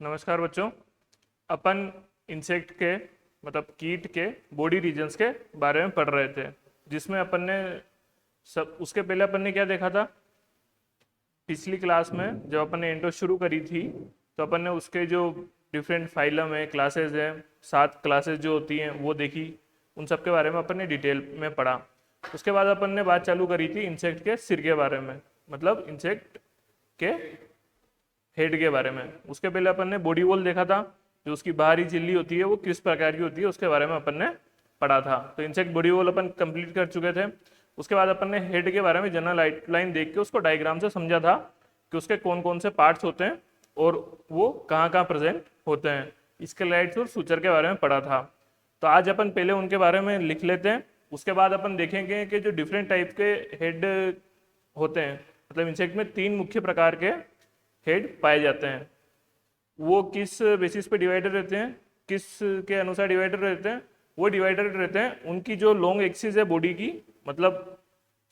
नमस्कार बच्चों। अपन इंसेक्ट के मतलब कीट के बॉडी रीजन्स के बारे में पढ़ रहे थे, जिसमें अपन ने सब उसके पहले अपन ने क्या देखा था। पिछली क्लास में जब अपन ने इंट्रो शुरू करी थी तो अपन ने उसके जो डिफरेंट फाइलम है, क्लासेस है, 7 क्लासेस जो होती हैं वो देखी। उन सब के बारे में अपन ने डिटेल में पढ़ा। उसके बाद अपन ने बात चालू करी थी इंसेक्ट के सिर के बारे में, मतलब इंसेक्ट के हेड के बारे में। उसके पहले अपन ने बॉडी वॉल देखा था, जो उसकी बाहरी झिल्ली होती है वो किस प्रकार की होती है उसके बारे में अपन ने पढ़ा था। तो इंसेक्ट बॉडी वॉल अपन कंप्लीट कर चुके थे। उसके बाद अपन ने हेड के बारे में जनरल आउटलाइन देख के उसको डायग्राम से समझा था कि उसके कौन कौन से पार्ट्स होते हैं और वो कहाँ कहाँ प्रेजेंट होते हैं। स्केलेटस और सूचर के बारे में पढ़ा था। तो आज अपन पहले उनके बारे में लिख लेते हैं। उसके बाद अपन देखेंगे कि जो डिफरेंट टाइप के हेड होते हैं, मतलब इंसेक्ट में 3 मुख्य प्रकार के हेड पाए जाते हैं। वो किस बेसिस पे डिवाइडेड रहते हैं, किस के अनुसार डिवाइडेड रहते हैं, वो डिवाइडेड रहते हैं उनकी जो लॉन्ग एक्सिस है बॉडी की, मतलब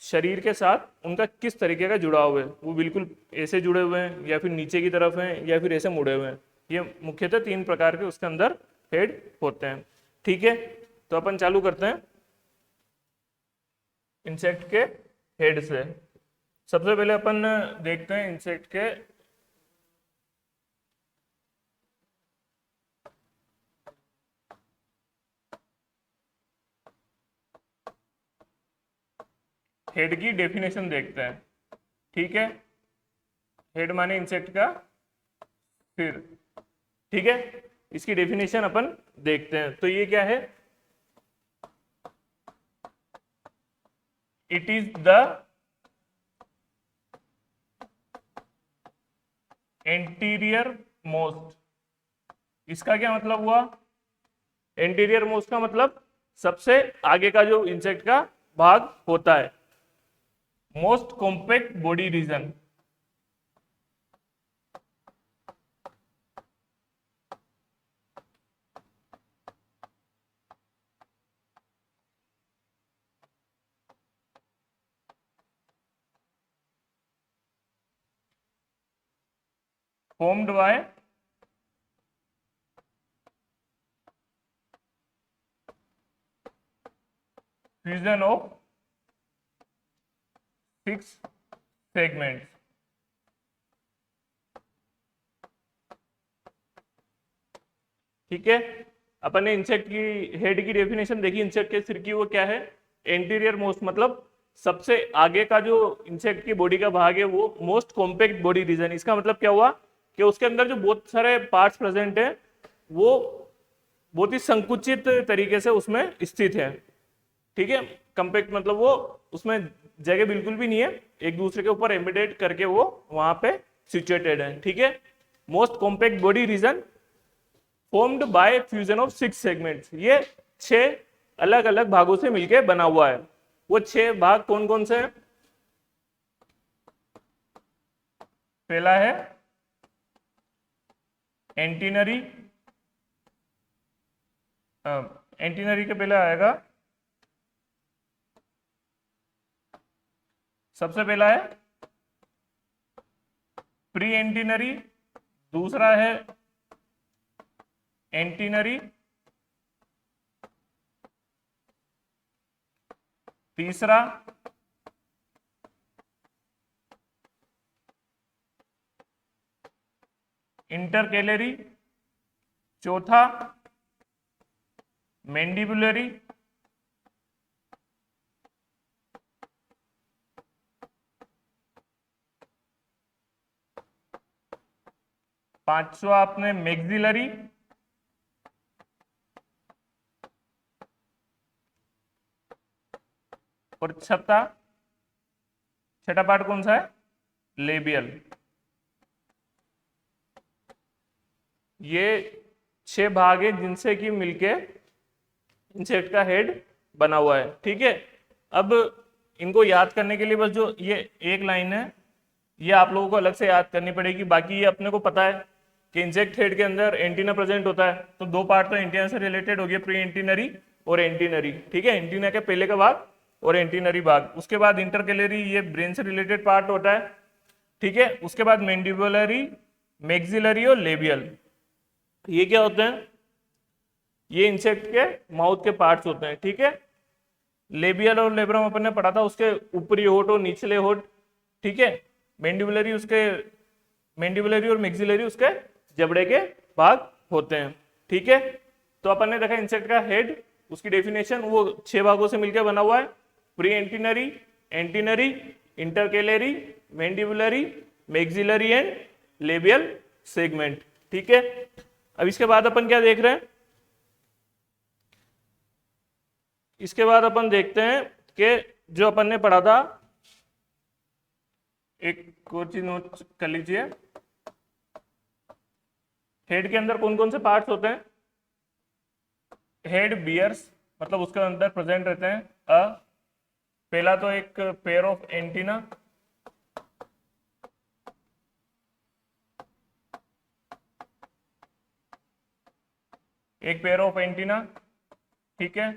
शरीर के साथ उनका किस तरीके का जुड़ाव है। वो बिल्कुल ऐसे जुड़े हुए हैं या फिर नीचे की तरफ हैं या फिर ऐसे मुड़े हुए हैं। ये मुख्यतः 3 प्रकार के उसके अंदर हेड होते हैं। ठीक है, तो अपन चालू करते हैं इंसेक्ट के हेड से। सबसे पहले अपन देखते हैं इंसेक्ट के हेड की डेफिनेशन देखते हैं। ठीक है, हेड माने इंसेक्ट का सिर। ठीक है, इसकी डेफिनेशन अपन देखते हैं। तो ये क्या है? It is the anterior most. इसका क्या मतलब हुआ? एंटीरियर मोस्ट का मतलब सबसे आगे का जो इंसेक्ट का भाग होता है। Most compact body region. formed by fusion of 6 segments। ठीक है, अपन ने इंसेक्ट की हेड की डेफिनेशन देखी। इंसेक्ट के सिर की वो क्या है? एंटीरियर मोस्ट, मतलब सबसे आगे का जो इंसेक्ट की बॉडी का भाग है वो मोस्ट कॉम्पैक्ट बॉडी रीजन। इसका मतलब क्या हुआ कि उसके अंदर जो बहुत सारे पार्ट्स प्रेजेंट है वो बहुत ही संकुचित तरीके से उसमें स्थित है। ठीक है, कॉम्पैक्ट मतलब वो उसमें जगह बिल्कुल भी नहीं है, एक दूसरे के ऊपर एम्बेडेड करके वो वहां पे सिचुएटेड है। ठीक है, most compact body region formed by fusion of 6 segments. ये 6 अलग अलग भागों से मिलकर बना हुआ है। वो 6 भाग कौन कौन से हैं? पहला है एंटीनरी। एंटीनरी के पहले आएगा, सबसे पहला है प्री एंटीनरी, दूसरा है एंटीनरी, तीसरा इंटरकेलरी, चौथा मैंडिबुलरी, पांचवा आपने मैक्सिलरी, और छठा पार्ट कौन सा है? लेबियल। ये 6 भाग है जिनसे कि मिलके इंसेक्ट का हेड बना हुआ है। ठीक है, अब इनको याद करने के लिए बस जो ये एक लाइन है ये आप लोगों को अलग से याद करनी पड़ेगी। बाकी ये अपने को पता है कि इंसेक्ट हेड के अंदर एंटीना प्रेजेंट होता है। तो 2 पार्ट तो एंटीना से रिलेटेड हो गए, प्री एंटीनरी और एंटीनरी। ठीक है, एंटीना के पहले का भाग और एंटीनरी भाग। उसके बाद इंटरकेलरी, ये ब्रेन से रिलेटेड पार्ट होता है। ठीक है, उसके बाद मैंडिबुलरी, मैक्सिलरी और लेबियल। ये क्या होते हैं? ये इंसेक्ट के माउथ के पार्ट्स होते हैं, ठीक है। लेबियल और लेब्रम अपन ने पढ़ा था, उसके ऊपरी होठ और निचले होठ, ठीक है। मैंडिबुलरी और मैक्सिलरी उसके जबड़े के भाग होते हैं, ठीक है। तो अपन ने देखा इंसेक्ट का हेड, उसकी डेफिनेशन वो 6 भागों से मिलकर बना हुआ है, pre antennary, antennary, intercalary, mandibulary, maxillary and labial segment, ठीक है। अब इसके बाद अपन क्या देख रहे हैं? इसके बाद अपन देखते हैं कि जो अपन ने पढ़ा था, एक और चीज नोट कर लीजिए, हेड के अंदर कौन कौन से पार्ट्स होते हैं? हेड बियर्स, मतलब उसके अंदर प्रेजेंट रहते हैं पहला तो एक पेयर ऑफ एंटीना, एक पेयर ऑफ एंटीना, ठीक है।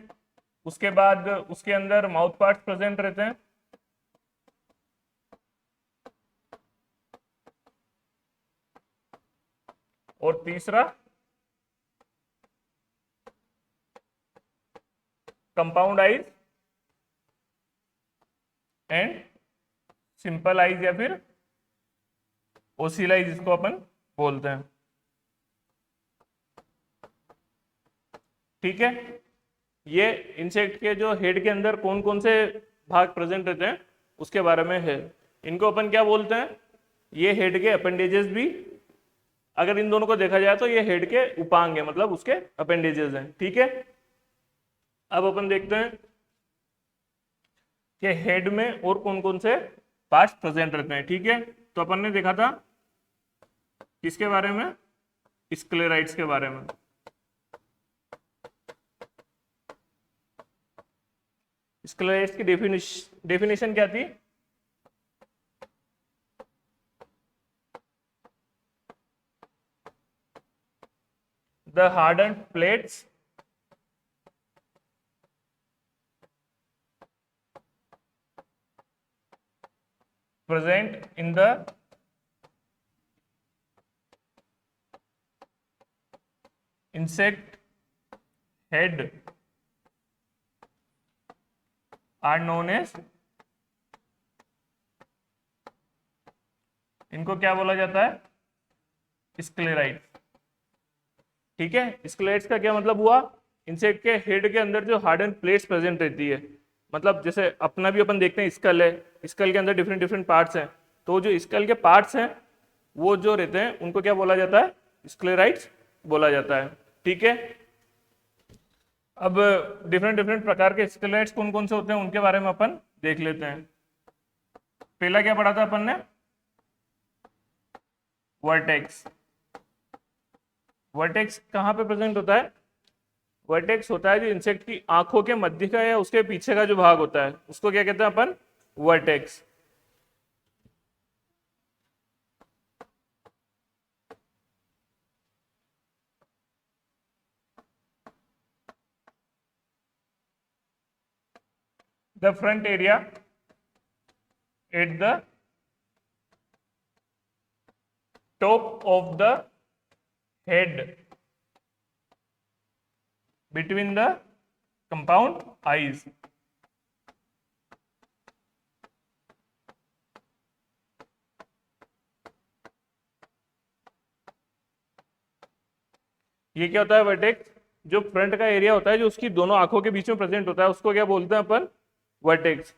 उसके बाद उसके अंदर माउथ पार्ट्स प्रेजेंट रहते हैं, और तीसरा compound eyes and simple eyes या फिर ओसिल आइज जिसको अपन बोलते हैं, ठीक है। ये इंसेक्ट के जो हेड के अंदर कौन कौन से भाग प्रेजेंट रहते हैं उसके बारे में है। इनको अपन क्या बोलते हैं? ये हेड के अपेंडेजेस भी, अगर इन दोनों को देखा जाए तो ये हेड के उपांग है, मतलब उसके अपेंडेजेस हैं, ठीक है। अब अपन देखते हैं कि हेड में और कौन कौन से पार्ट्स प्रेजेंट रहते हैं, ठीक है। तो अपन ने देखा था किसके बारे में? स्क्लेराइड्स के बारे में। स्क्लेराइड्स की डेफिनेशन क्या थी? The hardened plates present in the insect head are known as, इनको क्या बोला जाता है? स्क्लेराइड्स, ठीक है। स्क्लेराइड्स का क्या मतलब हुआ? इंसेक्ट के हेड के अंदर जो हार्डन प्लेट्स प्रेजेंट रहती है, मतलब जैसे अपना भी अपन देखते हैं स्कल है, स्कल के अंदर डिफरेंट डिफरेंट पार्ट्स हैं, तो जो स्कल के पार्ट्स हैं वो जो रहते हैं उनको क्या बोला जाता है? स्क्लेराइड्स बोला जाता है, ठीक है। अब डिफरेंट डिफरेंट प्रकार के स्क्लेराइड्स कौन कौन से होते हैं उनके बारे में अपन देख लेते हैं। पहला क्या पढ़ा था अपन ने? वर्टेक्स। वर्टेक्स कहाँ पे प्रेजेंट होता है? वर्टेक्स होता है जो इंसेक्ट की आंखों के मध्य का या उसके पीछे का जो भाग होता है उसको क्या कहते हैं अपन? Vertex. The front area at the top of the head between the compound eyes. ये क्या होता है? वर्टेक्स जो फ्रंट का एरिया होता है जो उसकी दोनों आंखों के बीच में प्रेजेंट होता है उसको क्या बोलते हैं अपन? वर्टेक्स।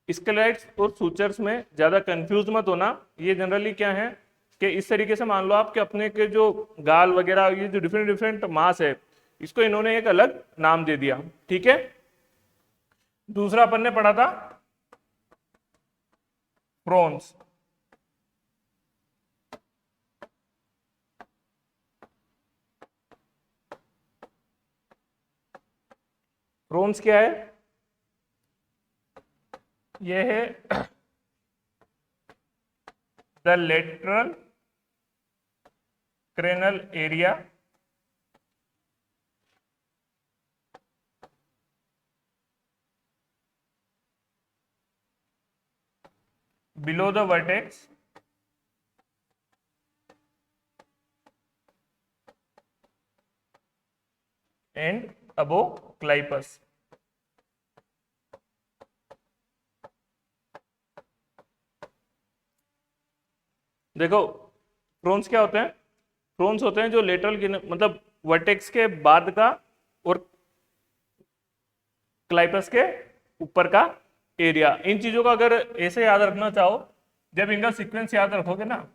स्केलेट्स और सूचर्स में ज्यादा कंफ्यूज मत होना, ये जनरली क्या है कि इस तरीके से मान लो आप कि अपने के जो गाल वगैरह ये जो डिफरेंट डिफरेंट मांस है इसको इन्होंने एक अलग नाम दे दिया, ठीक है। दूसरा अपन ने पढ़ा था प्रॉन्स। प्रॉन्स क्या है? ये है the lateral cranial area below the vertex and above clypeus. देखो फ्रोन्स क्या होते हैं? फ्रोन्स होते हैं जो लेटरल मतलब वर्टेक्स के बाद का और क्लाइपस के ऊपर का एरिया। इन चीजों का अगर ऐसे याद रखना चाहो, जब इनका सीक्वेंस याद रखोगे ना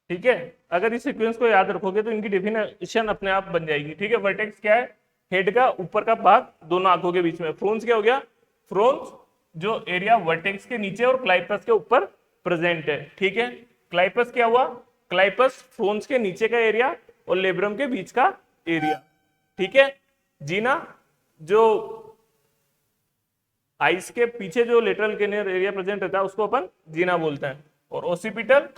ठीक है, अगर इस सीक्वेंस को याद रखोगे तो इनकी डेफिनेशन अपने आप बन जाएगी। ठीक है, वर्टेक्स क्या है? हेड का ऊपर का भाग दोनों आंखों के बीच में। फ्रोन्स क्या हो गया? फ्रोन्स जो एरिया वर्टेक्स के नीचे और क्लाइपस के ऊपर प्रेजेंट है। ठीक है, क्लाइपस क्या हुआ? क्लाइपस फ्रोन्स के नीचे का एरिया और लेब्रम के बीच का एरिया। ठीक है, जीना जो आइस के पीछे जो लेटरल कैनियर एरिया प्रेजेंट रहता है उसको अपन जीना बोलते हैं। और ओसिपिटल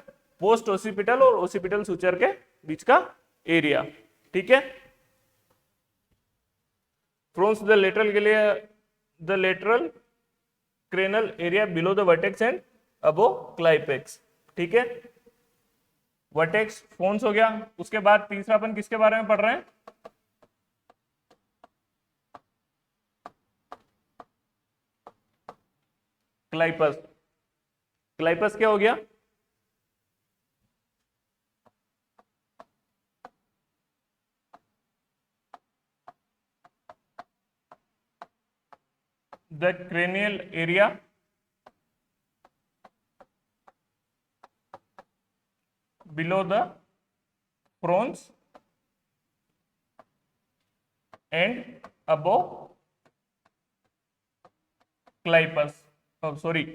पोस्ट ओसिपिटल और ओसिपिटल सूचर के बीच का एरिया। ठीक है, frons the lateral cranial area below the vertex and above clypeus. ठीक है, वर्टेक्स फ्रोन्स हो गया। उसके बाद तीसरा अपन किसके बारे में पढ़ रहे हैं? क्लाइपस। क्लाइपस क्या हो गया? The cranial area below the frons and above clipus. Oh, sorry.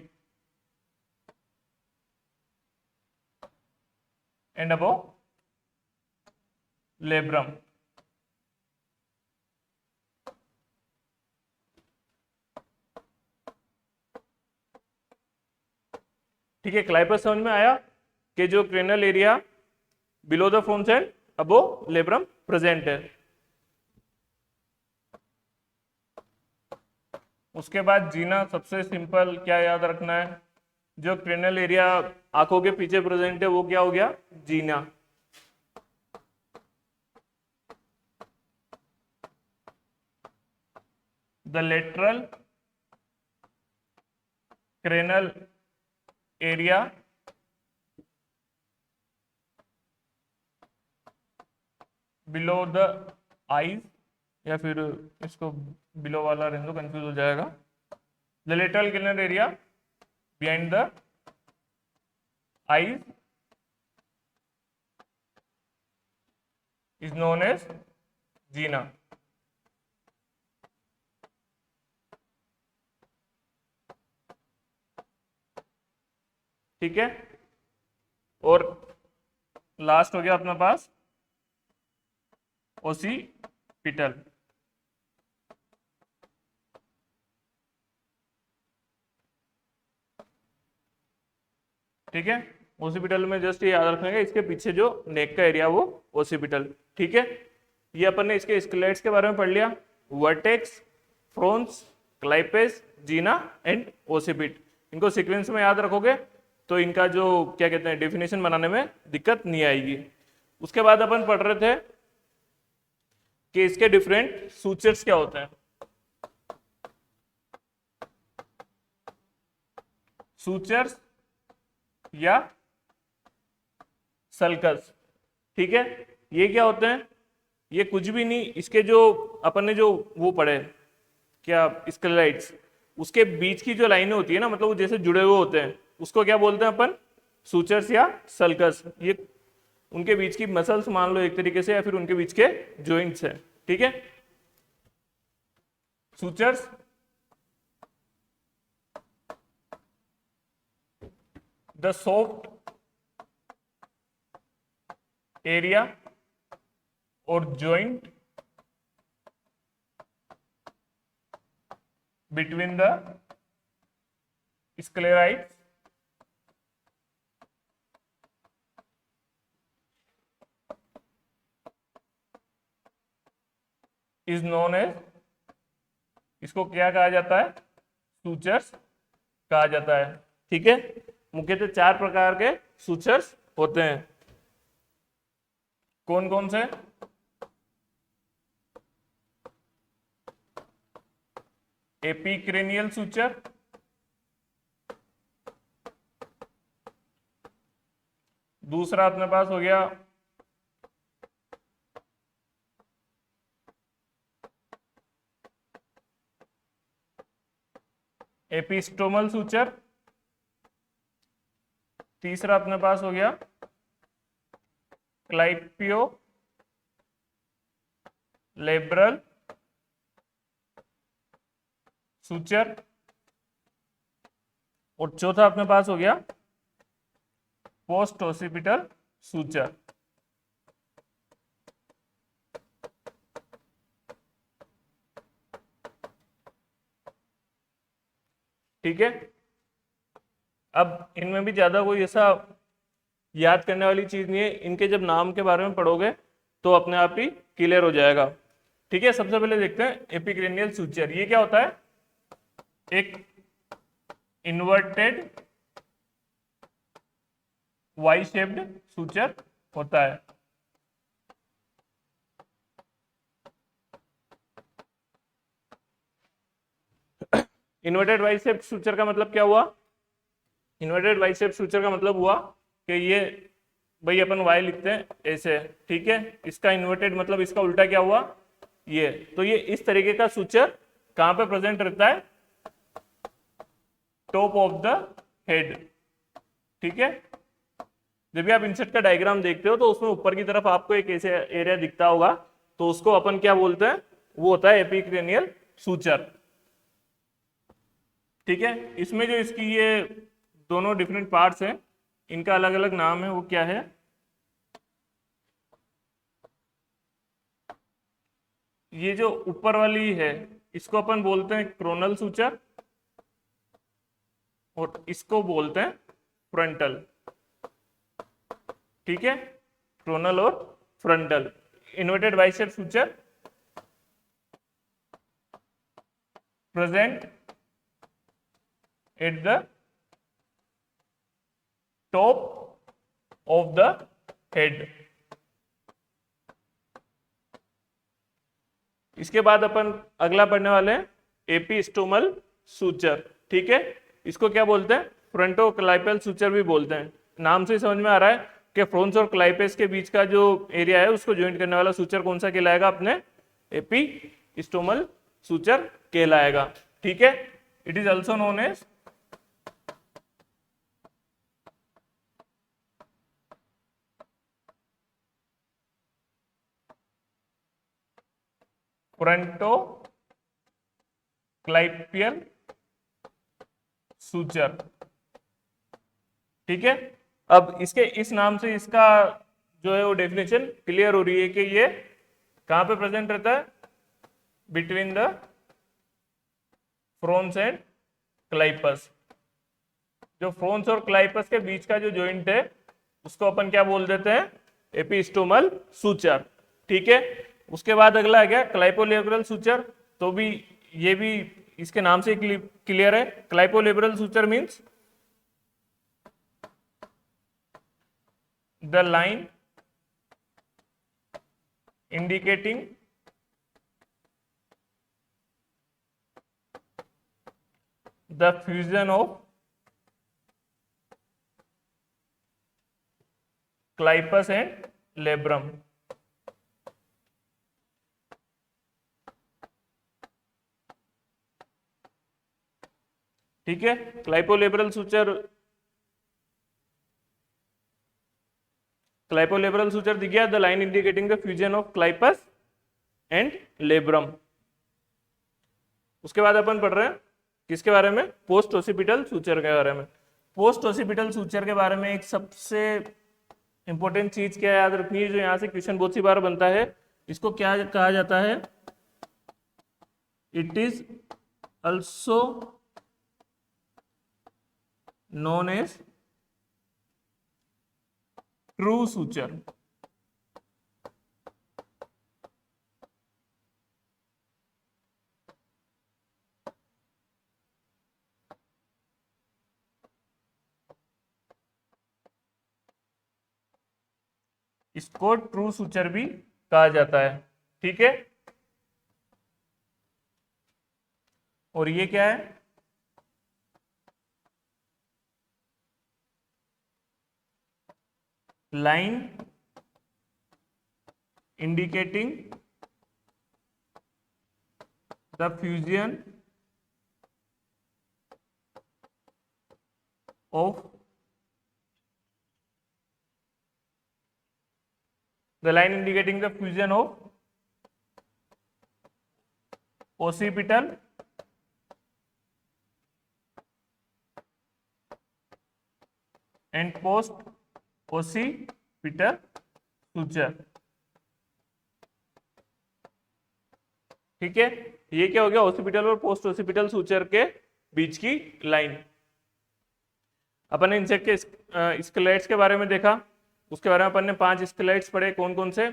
And above labrum. ठीक है, क्लाइपस समझ में आया कि जो cranial area below the frons and above labrum present है। उसके बाद जीना सबसे सिंपल, क्या याद रखना है? जो क्रेनल एरिया आंखों के पीछे प्रेजेंट है वो क्या हो गया? Gena. The lateral cranial area below the eyes, या फिर इसको बिलो वाला रहने दो, कंफ्यूज हो जाएगा। The lateral cranial area behind the eyes is known as gena. ठीक है, और लास्ट हो गया अपना पास ओसिपिटल। ठीक है, ओसिपिटल में जस्ट ये याद रखेंगे इसके पीछे जो नेक का एरिया वो ओसिपिटल। ठीक है, ये अपन ने इसके स्केलेट्स के बारे में पढ़ लिया। Vertex, frons, clypeus, gena and occiput. इनको सीक्वेंस में याद रखोगे तो इनका जो क्या कहते हैं डेफिनेशन बनाने में दिक्कत नहीं आएगी। उसके बाद अपन पढ़ रहे थे कि इसके डिफरेंट सूचर्स क्या होते हैं। सूचर्स या सल्कस। ठीक है, ये क्या होते हैं? ये कुछ भी नहीं, इसके जो अपन ने जो वो पढ़े क्या स्केलेट्स, उसके बीच की जो लाइनें होती है ना, मतलब वो जैसे जुड़े हुए होते हैं, उसको क्या बोलते हैं अपन? सूचर्स या सल्कस। ये उनके बीच की मसल्स मान लो एक तरीके से, या फिर उनके बीच के जॉइंट्स हैं। ठीक है, सूचर्स द सॉफ्ट एरिया और joint between the sclerites is known as, इसको क्या कहा जाता है, सूचर्स कहा जाता है। ठीक है, मुख्यतः 4 प्रकार के सूचर्स होते हैं। कौन कौन से? एपिक्रेनियल सूचर, दूसरा अपने पास हो गया एपिस्टोमल सूचर, तीसरा अपने पास हो गया क्लाइपियो लेब्रल सूचर, और चौथा अपने पास हो गया पोस्ट ओसिपिटल सूचर। ठीक है, अब इनमें भी ज्यादा कोई ऐसा याद करने वाली चीज नहीं है, इनके जब नाम के बारे में पढ़ोगे तो अपने आप ही क्लियर हो जाएगा। ठीक है, सबसे पहले देखते हैं एपिक्रेनियल सूचर। ये क्या होता है? एक इन्वर्टेड वाई शेप्ड सूचर होता है। इन्वर्टेड वाई शेप्ड सूचर का मतलब क्या हुआ? इन्वर्टेड वाई शेप्ड सूचर का मतलब हुआ कि ये भाई अपन वाई लिखते हैं ऐसे, ठीक है, इसका इन्वर्टेड मतलब इसका उल्टा क्या हुआ, ये। तो ये इस तरीके का सूचर कहां पे प्रेजेंट रहता है? Top of the head. ठीक है, जब भी आप इंसेट का डायग्राम देखते हो तो उसमें ऊपर की तरफ आपको एक ऐसे एरिया दिखता होगा, तो उसको अपन क्या बोलते हैं? वो होता है एपिक्रेनियल सूचर। ठीक है, इसमें जो इसकी ये दोनों डिफरेंट पार्ट्स हैं, इनका अलग अलग नाम है, वो क्या है? ये जो ऊपर वाली है इसको अपन बोलते हैं क्रोनल सूचर, और इसको बोलते हैं फ्रंटल। ठीक है, क्रोनल और frontal. Inverted Y shape suture present at the top of the head. इसके बाद अपन अगला पढ़ने वाले हैं एपिस्टोमल सूचर। ठीक है, इसको क्या बोलते हैं? फ्रंटोक्लाइपल सूचर भी बोलते हैं। नाम से समझ में आ रहा है कि फ्रोन्स और क्लाइपेस के बीच का जो एरिया है उसको ज्वाइंट करने वाला सूचर कौन सा कहलाएगा? अपने एपिस्टोमल सूचर कहलाएगा। ठीक है, it is also known as frontoclypeal suture. ठीक है, अब इसके इस नाम से इसका जो है वो डेफिनेशन क्लियर हो रही है कि ये कहां पे प्रेजेंट रहता है? Between the frons and clypeus. जो फ्रोन्स और क्लाइपस के बीच का जो जॉइंट है उसको अपन क्या बोल देते हैं? एपिस्टोमल सूचर। ठीक है, उसके बाद अगला आ गया क्लाइपोलेब्रल सूचर। तो भी ये भी इसके नाम से क्लियर है। Clypeolabral suture means the line indicating the fusion of clypeus and labrum. ठीक है, क्लाइपोलेब्रल सूचर दिख गया, the line indicating the fusion of clypeus and labrum. उसके बाद अपन पढ़ रहे हैं किसके बारे में? पोस्ट ओसिपिटल सूचर के बारे में। पोस्ट ओसिपिटल सूचर के बारे में एक सबसे इंपॉर्टेंट चीज क्या याद रखनी है, जो यहां से क्वेश्चन बहुत सी बार बनता है, इसको क्या कहा जाता है? It is also known as true suture. इसको ट्रू सूचर भी कहा जाता है। ठीक है, और ये क्या है? Line indicating the fusion of occipital and post occipital suture। ठीक है, ये क्या हो गया? ओसिपिटल और पोस्ट ओसिपिटल सूचर के बीच की लाइन। अपन ने इंसेक्ट के स्केलेट्स के बारे में देखा, उसके बारे में अपन ने 5 स्केलेट्स पढ़े। कौन कौन से?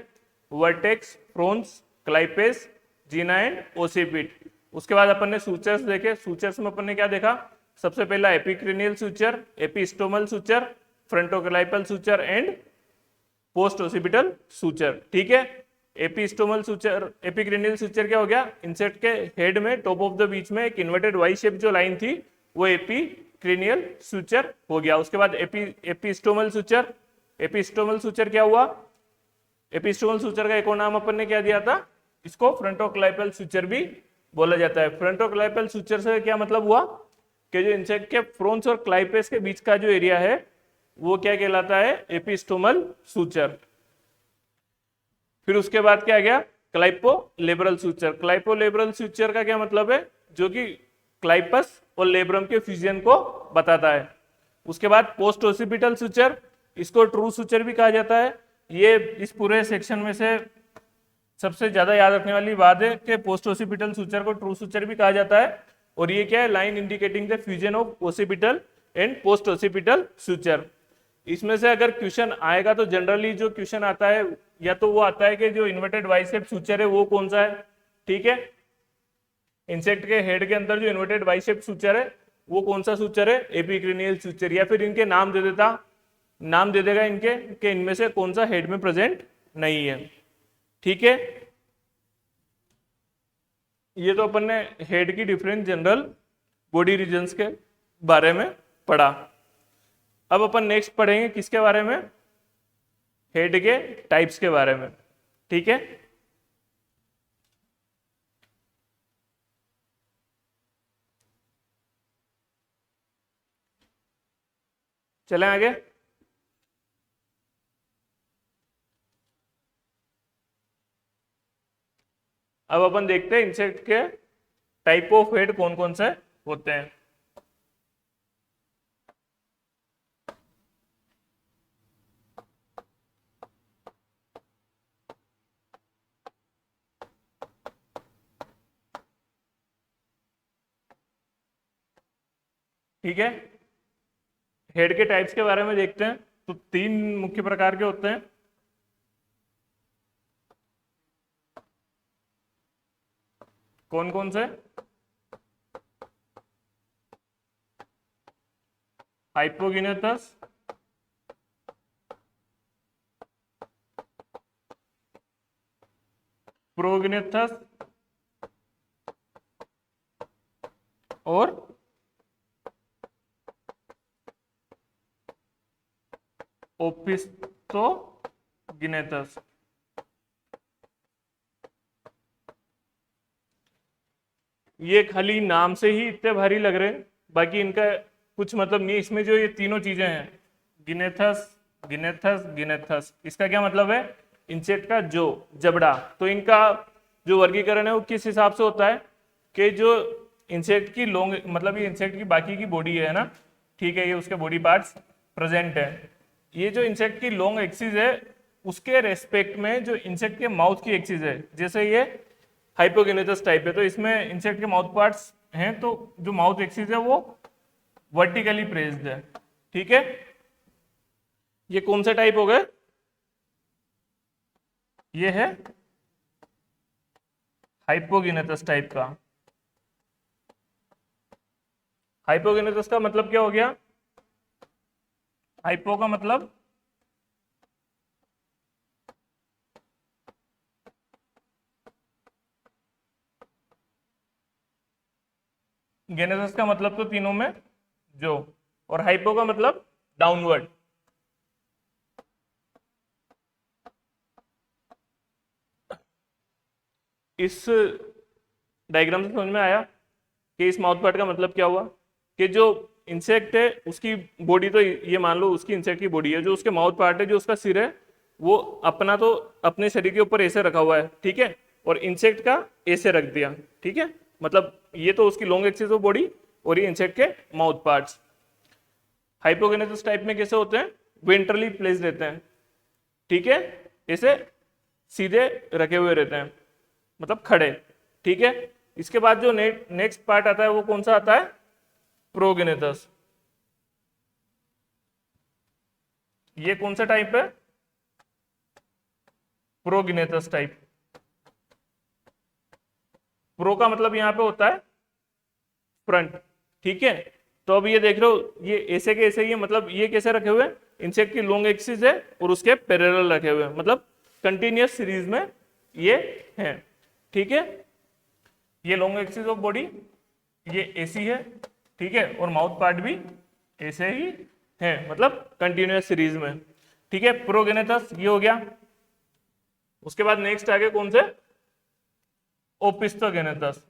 Vertex, frons, clypeus, gena and occiput. उसके बाद अपन ने सूचर्स देखे। सूचर्स में अपन ने क्या देखा? सबसे पहला epicranial suture, epistomal suture, frontoclypeal suture and post occipital suture. ठीक है, एपिस्टोमल सूचर, एपिक्रिनियल सूचर क्या हो गया? इंसेक्ट के हेड में टॉप ऑफ द बीच में एक इन्वर्टेड वाई शेप जो लाइन थी वो एपिक्रिनियल सूचर हो गया। उसके बाद एपिस्टोमल सूचर, एपिस्टोमल सूचर क्या हुआ? एपिस्टोमल सूचर का एक और नाम अपन ने क्या दिया था? इसको फ्रंटोक्लाइपल सूचर भी बोला जाता है। फ्रंटोक्लाइपल सूचर से क्या मतलब हुआ कि जो इंसेक्ट के फ्रोन्स और क्लाइपेस के बीच का जो एरिया है वो क्या कहलाता है? एपिस्टोमल सूचर। फिर उसके बाद क्या आ गया? क्लाइपोलेब्रल सूचर। क्लाइपोलेब्रल सूचर का क्या मतलब है? जो कि क्लाइपस और लेब्रम के फ्यूजन को बताता है। उसके बाद पोस्ट ओसिपिटल सूचर, इसको ट्रू सूचर भी कहा जाता है। ये इस पूरे सेक्शन में से सबसे ज्यादा याद रखने वाली बात है कि पोस्ट ओसिपिटल सूचर को ट्रू सूचर भी कहा जाता है। और ये क्या है? Line indicating the fusion of occipital and post occipital suture. इसमें से अगर क्वेश्चन आएगा तो जनरली जो क्वेश्चन आता है या तो वो आता है कि जो इन्वर्टेड वाई शेप सूचर है वो कौन सा है। ठीक है, इंसेक्ट के हेड के अंदर जो इन्वर्टेड वाई शेप सूचर है वो कौन सा सूचर है? एपिक्रिनियल सूचर। या फिर इनके नाम दे देता, नाम दे देगा इनके कि इनमें से कौन सा हेड में प्रेजेंट नहीं है। ठीक है, ये तो अपन ने हेड की डिफरेंट जनरल बॉडी रीजन्स के बारे में पढ़ा। अब अपन नेक्स्ट पढ़ेंगे किसके बारे में? हेड के टाइप्स के बारे में। ठीक है, चलें आगे। अब अपन देखते हैं इंसेक्ट के टाइप ऑफ हेड कौन कौन से होते हैं। ठीक है, हेड के टाइप्स के बारे में देखते हैं। तो 3 मुख्य प्रकार के होते हैं। कौन कौन से? हाइपोगिनेथस, प्रोगिनेथस और ओपिस्थोगिनेथस। ये खाली नाम से ही इतने भारी लग रहे हैं, बाकी इनका कुछ मतलब नहीं। इसमें जो ये तीनों चीजें हैं, गिनेथस, गिनेथस, गिनेथस, इसका क्या मतलब है? इंसेक्ट का जो जबड़ा। तो इनका जो वर्गीकरण है वो किस हिसाब से होता है कि जो इंसेक्ट की लॉन्ग, मतलब ये इंसेक्ट की बाकी की बॉडी है ना, ठीक है, ये उसके बॉडी पार्ट्स प्रेजेंट है। ये जो इंसेक्ट की लॉन्ग एक्सिस है उसके रेस्पेक्ट में जो इंसेक्ट के माउथ की एक्सिस है, जैसे ये हाइपोगिनेथस टाइप है तो इसमें इंसेक्ट के माउथ पार्ट्स हैं, तो जो माउथ एक्सिस है वो वर्टिकली प्रेस्ड है। ठीक है, ये कौन सा टाइप हो गए? ये है हाइपोगिनेथस टाइप का। हाइपोगिनेथस का मतलब क्या हो गया? हाइपो का मतलब गेनेसिस का मतलब तो तीनों में जो, और हाइपो का मतलब डाउनवर्ड। इस डायग्राम से समझ में आया कि इस माउथ पार्ट का मतलब क्या हुआ, कि जो इंसेक्ट है उसकी बॉडी, तो ये मान लो उसकी इंसेक्ट की बॉडी है, जो उसके माउथ पार्ट है, जो उसका सिर है, वो अपना तो अपने शरीर के ऊपर ऐसे रखा हुआ है, ठीक है, और इंसेक्ट का ऐसे रख दिया, ठीक है, मतलब ये तो उसकी लॉन्ग एक्सिस ऑफ बॉडी और ये इंसेक्ट के माउथ पार्ट्स। हाइपोगेनेसिस टाइप में कैसे होते हैं, वेंट्रली प्लेस रहते हैं, ठीक है, ऐसे सीधे रखे हुए रहते हैं, मतलब खड़े, ठीक है। इसके बाद जो नेक्स्ट पार्ट आता है वो कौन सा आता है, प्रोगेनेटस। ये कौन सा टाइप है, प्रोगेनेटस टाइप। प्रो का मतलब यहां पे होता है फ्रंट, ठीक है। तो अब ये देख रहे हो, ये ऐसे के ऐसे ही है, मतलब ये कैसे रखे हुए, इंसेक्ट की लॉन्ग एक्सिस है और उसके पैरेलल रखे हुए, मतलब कंटिन्यूअस सीरीज में ये है, ठीक है। ये लॉन्ग एक्सिस ऑफ बॉडी ये ऐसी है, ठीक है, और माउथ पार्ट भी ऐसे ही है, मतलब कंटिन्यूअस सीरीज में, ठीक है। प्रोगेनेटस ये हो गया। उसके बाद नेक्स्ट आगे कौन से, ओपिस्थोगेनेटस।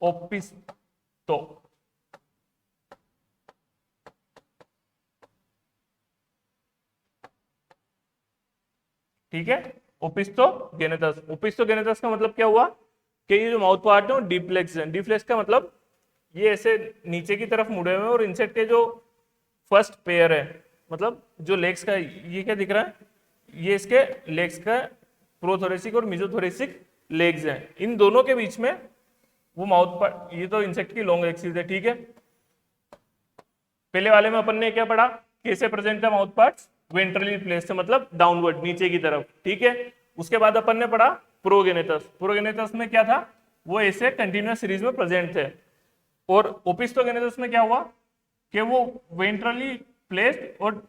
ओपिस्तो, ठीक है, ओपिस्थोगेनेटस। ओपिस्थोगेनेटस का मतलब क्या हुआ कि ये जो माउथ पार्ट है वो डीफ्लेक्स है। डीफ्लेक्स का मतलब ये ऐसे नीचे की तरफ मुड़े हुए हैं, और इंसेक्ट के जो फर्स्ट पेयर है, मतलब जो लेग्स का, ये क्या दिख रहा है, ये इसके लेग्स का प्रोथोरेसिक और मिजोथोरेसिक लेग्स हैं, इन दोनों के बीच में वो माउथ पार्ट, ये तो इंसेक्ट की लॉन्ग एक्सिस है, ठीक है। पहले वाले में अपन ने क्या पढ़ा, कैसे प्रेजेंट है माउथ पार्ट्स, वेंट्रली प्लेस से, मतलब डाउनवर्ड, नीचे की तरफ, ठीक है। उसके बाद अपन ने पढ़ा प्रोगेनेटस। प्रोगेनेटस में क्या था, वो ऐसे कंटिन्यूअस सीरीज में प्रेजेंट थे। और ओपिस्थोगेनेटस में क्या हुआ कि वो वेंट्रली प्लेस्ड और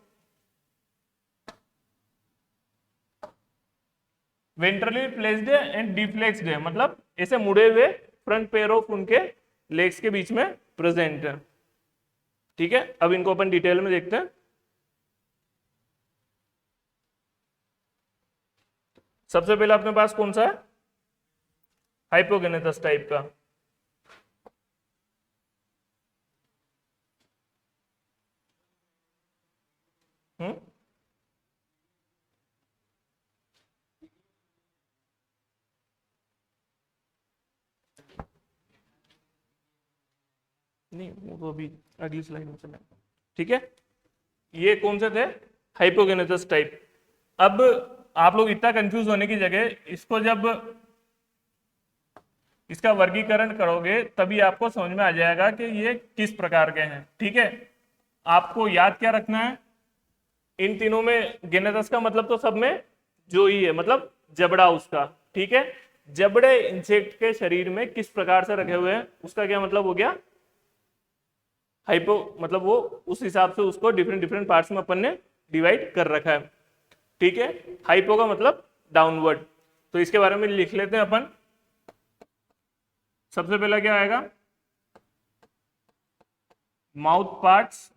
वेंट्रली प्लेस्ड है एंड डिफ्लेक्स्ड है, मतलब ऐसे मुड़े हुए फ्रंट पेयर ऑफ उनके लेग्स के बीच में प्रेजेंट है, ठीक है। अब इनको अपन डिटेल में देखते हैं। सबसे पहले अपने पास कौन सा है, हाइपोगेनेटस टाइप का। हम्म, नहीं वो तो अभी अगली स्लाइड में चले, ठीक है। ये कौन से थे, हाइपोगेनेटस टाइप। अब आप लोग इतना कंफ्यूज होने की जगह इसको जब इसका वर्गीकरण करोगे तभी आपको समझ में आ जाएगा कि ये किस प्रकार के हैं, ठीक है। आपको याद क्या रखना है, इन तीनों में गेनेटस का मतलब तो सब में जो ही है, मतलब जबड़ा उसका, ठीक है। जबड़े इंसेक्ट के शरीर में किस प्रकार से रखे हुए हैं, उसका क्या मतलब हो गया, हाइपो, मतलब वो उस हिसाब से उसको डिफरेंट डिफरेंट पार्ट्स में अपन ने डिवाइड कर रखा है, ठीक है। हाइपो का मतलब डाउनवर्ड, तो इसके बारे में लिख लेते हैं अपन। सबसे पहला क्या आएगा, माउथ पार्ट्स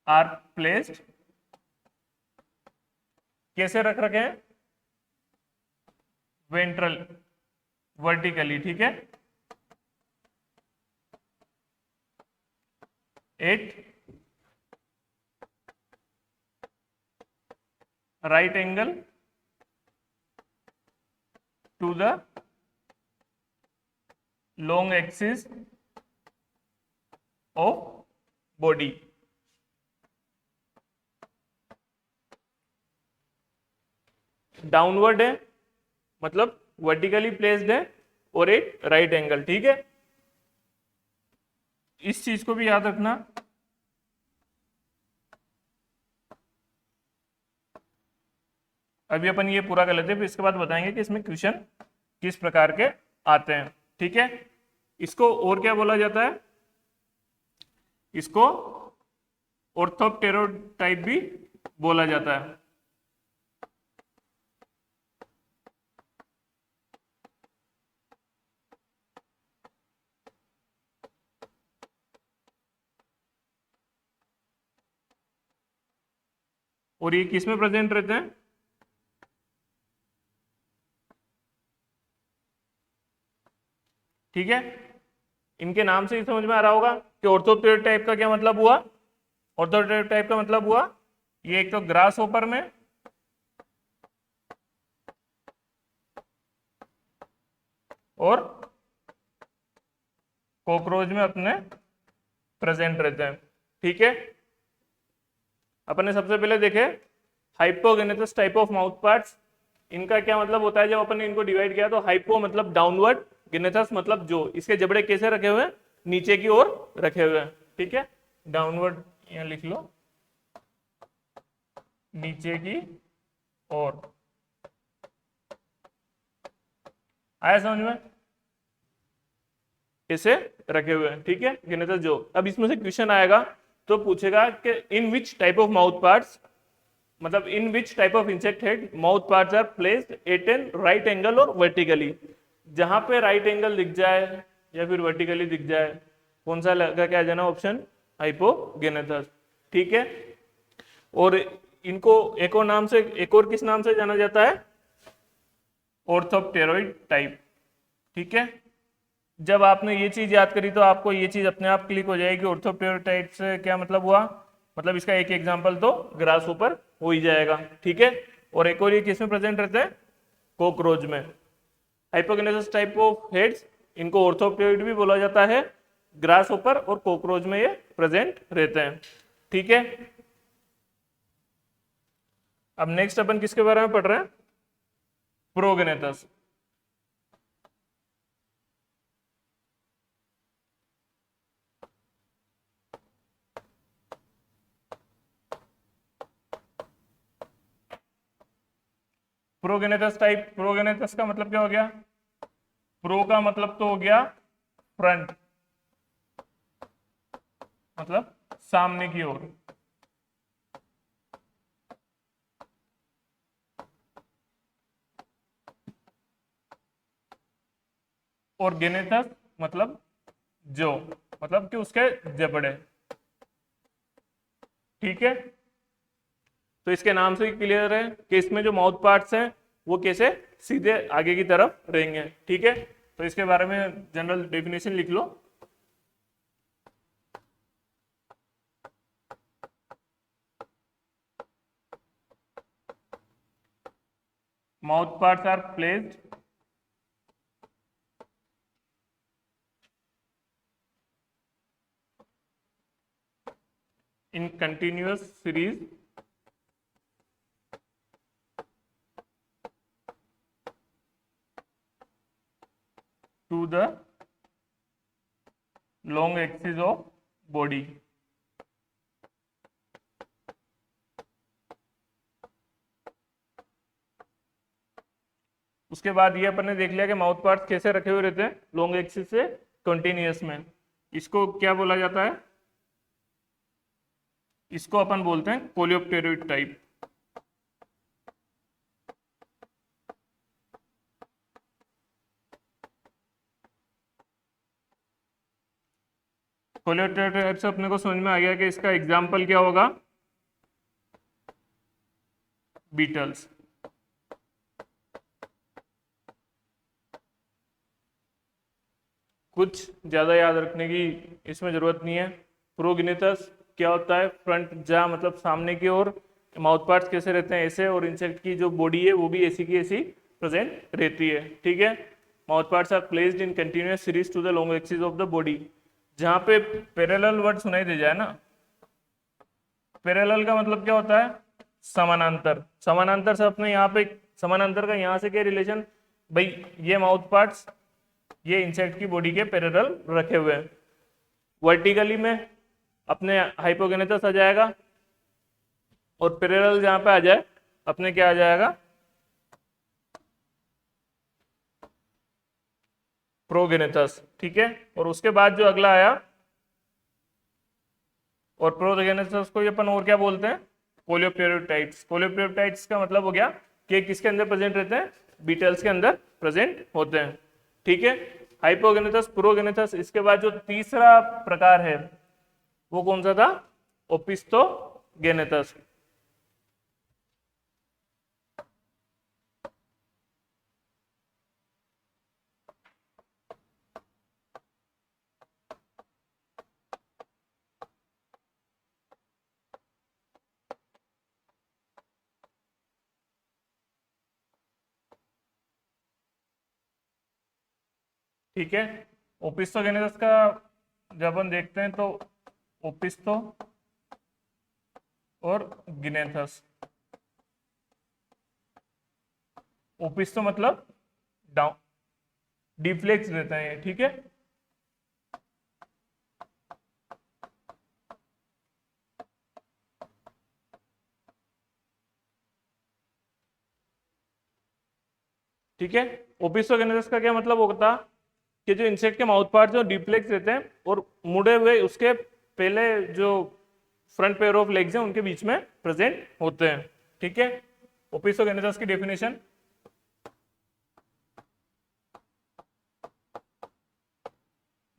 आर प्लेस्ड, कैसे रख रखे हैं, वेंट्रल, वर्टिकली, ठीक है, at right angle to the long axis of body. Downward है मतलब वर्टिकली प्लेस्ड है, और एक राइट एंगल, ठीक है। इस चीज को भी याद रखना। अभी अपन ये पूरा कर लेते हैं, फिर इसके बाद बताएंगे कि इसमें क्वेश्चन किस प्रकार के आते हैं, ठीक है। इसको और क्या बोला जाता है, इसको ऑर्थोप्टेरोटाइप भी बोला जाता है। और ये किस में प्रेजेंट रहते हैं? ठीक है, इनके नाम से ही समझ में आ रहा होगा कि ऑर्थोप्टेरोइड टाइप का क्या मतलब हुआ। ऑर्थोप्टेरोइड टाइप का मतलब हुआ ये एक तो ग्रास होपर में और कॉकरोच में अपने प्रेजेंट रहते हैं। ठीक है, अपन ने सबसे पहले देखे हाइपोगेनेटस टाइप ऑफ माउथ पार्ट्स। इनका क्या मतलब होता है? जब अपन ने इनको डिवाइड किया तो हाइपो मतलब डाउनवर्ड, गेनेथस मतलब जो, इसके जबड़े कैसे रखे हुए हैं? नीचे की ओर रखे हुए हैं। ठीक है, डाउनवर्ड यहां लिख लो, नीचे की ओर। आया समझ में? ऐसे रखे हुए हैं। ठीक है, गेनेथस जो। अब इसमें से क्वेश्चन आएगा तो पूछेगा कि in which type of mouth parts, मतलब in which type of insect head mouth parts are placed at an right angle or vertically. जहां पे राइट एंगल दिख जाए या फिर वर्टिकली दिख जाए, कौन सा लगा के आ जाना ऑप्शन? हाइपोगेनेथस। ठीक है, और इनको एक और नाम से, एक और किस नाम से जाना जाता है? ऑर्थोप्टेरोइड टाइप। ठीक है, जब आपने ये चीज याद करी तो आपको ये चीज अपने आप क्लिक हो जाएगी। ऑर्थोप्टेरोइड टाइप से क्या मतलब हुआ? मतलब इसका एक एग्जांपल तो ग्रास ऊपर हो ही जाएगा। ठीक है, और एक और ये किस में प्रेजेंट रहता है? कॉकरोच में। हाइपोगेनेसिस टाइप ऑफ हेड्स, इनको ऑर्थोप्टेरोइड भी बोला जाता है। ग्रास ऊपर और कॉकरोच में ये प्रेजेंट रहते हैं। ठीक है, अब नेक्स्ट अपन किसके बारे में पढ़ रहे हैं? प्रोगेनेथस। प्रोगेनेथस टाइप, प्रोगेनेथस का मतलब क्या हो गया? प्रो का मतलब तो हो गया फ्रंट, मतलब सामने की ओर। और गेनेथस मतलब जो, मतलब कि उसके जबड़े। ठीक है, तो इसके नाम से क्लियर है कि इसमें जो माउथ पार्ट्स हैं वो कैसे सीधे आगे की तरफ रहेंगे। ठीक है, तो इसके बारे में जनरल डेफिनेशन लिख लो। Mouth parts are placed in continuous series to the long axis of body। उसके बाद ये अपन ने देख लिया कि माउथ पार्ट्स कैसे रखे हुए रहते हैं लॉन्ग एक्सिस से कंटिन्यूअस में। इसको क्या बोला जाता है? इसको अपन बोलते हैं कोलियोप्टेरोइड टाइप। कोलियोप्टेरोइड टाइप से अपने को समझ में आ गया कि इसका एग्जाम्पल क्या होगा? बीटल्स। कुछ ज्यादा याद रखने की इसमें जरूरत नहीं है। प्रोगेनेथस क्या होता है? फ्रंट जा, मतलब सामने की ओर। माउथ पार्ट्स कैसे रहते हैं? ऐसे। और इंसेक्ट की जो बॉडी है वो भी ऐसी की ऐसी प्रेजेंट रहती है। ठीक है, mouth parts are placed in continuous series to the long axis of the body. जहां पे पैरेलल वर्ड सुनाई दे जाए ना, पैरेलल का मतलब क्या होता है? समानांतर। समानांतर से अपने यहाँ पे, समानांतर का यहाँ से क्या रिलेशन? भाई ये माउथ पार्ट्स ये इंसेक्ट की बॉडी के पैरेलल रखे हुए हैं। वर्टिकली में अपने हाइपोगेनेथस आ जाएगा, और पैरेलल जहां पे आ जाए अपने क्या आ जाएगा? प्रोगेनेथस। ठीक है, और उसके बाद जो अगला आया, और प्रोगेनेथस को अपन और क्या बोलते हैं? कोलियोप्टेरोटाइट्स। कोलियोप्टेरोटाइट्स का मतलब हो गया कि किसके अंदर प्रेजेंट रहते हैं? बीटल्स के अंदर प्रेजेंट होते हैं। ठीक है, हाइपोगेनेथस, प्रोगेनेथस। इसके बाद जो तीसरा प्रकार है वो कौन सा था? ओपिस्थोगेनेथस। ठीक है। ओपिस्टोगेनेसिस का जब अपन देखते हैं तो ओपिस्टो और गिनेथस। ओपिस्टो मतलब डाउन, डिफ्लेक्स रहता है ये, ठीक है। ठीक है, ओपिस्टोगेनेसिस का क्या मतलब होता कि जो इंसेक्ट के माउथ पार्ट जो डिप्लेक्स रहते हैं और मुड़े हुए उसके पहले जो फ्रंट पेयर ऑफ लेग्स हैं उनके बीच में प्रेजेंट होते हैं, ठीक है। ओपिस्टोगेनेसिस की definition,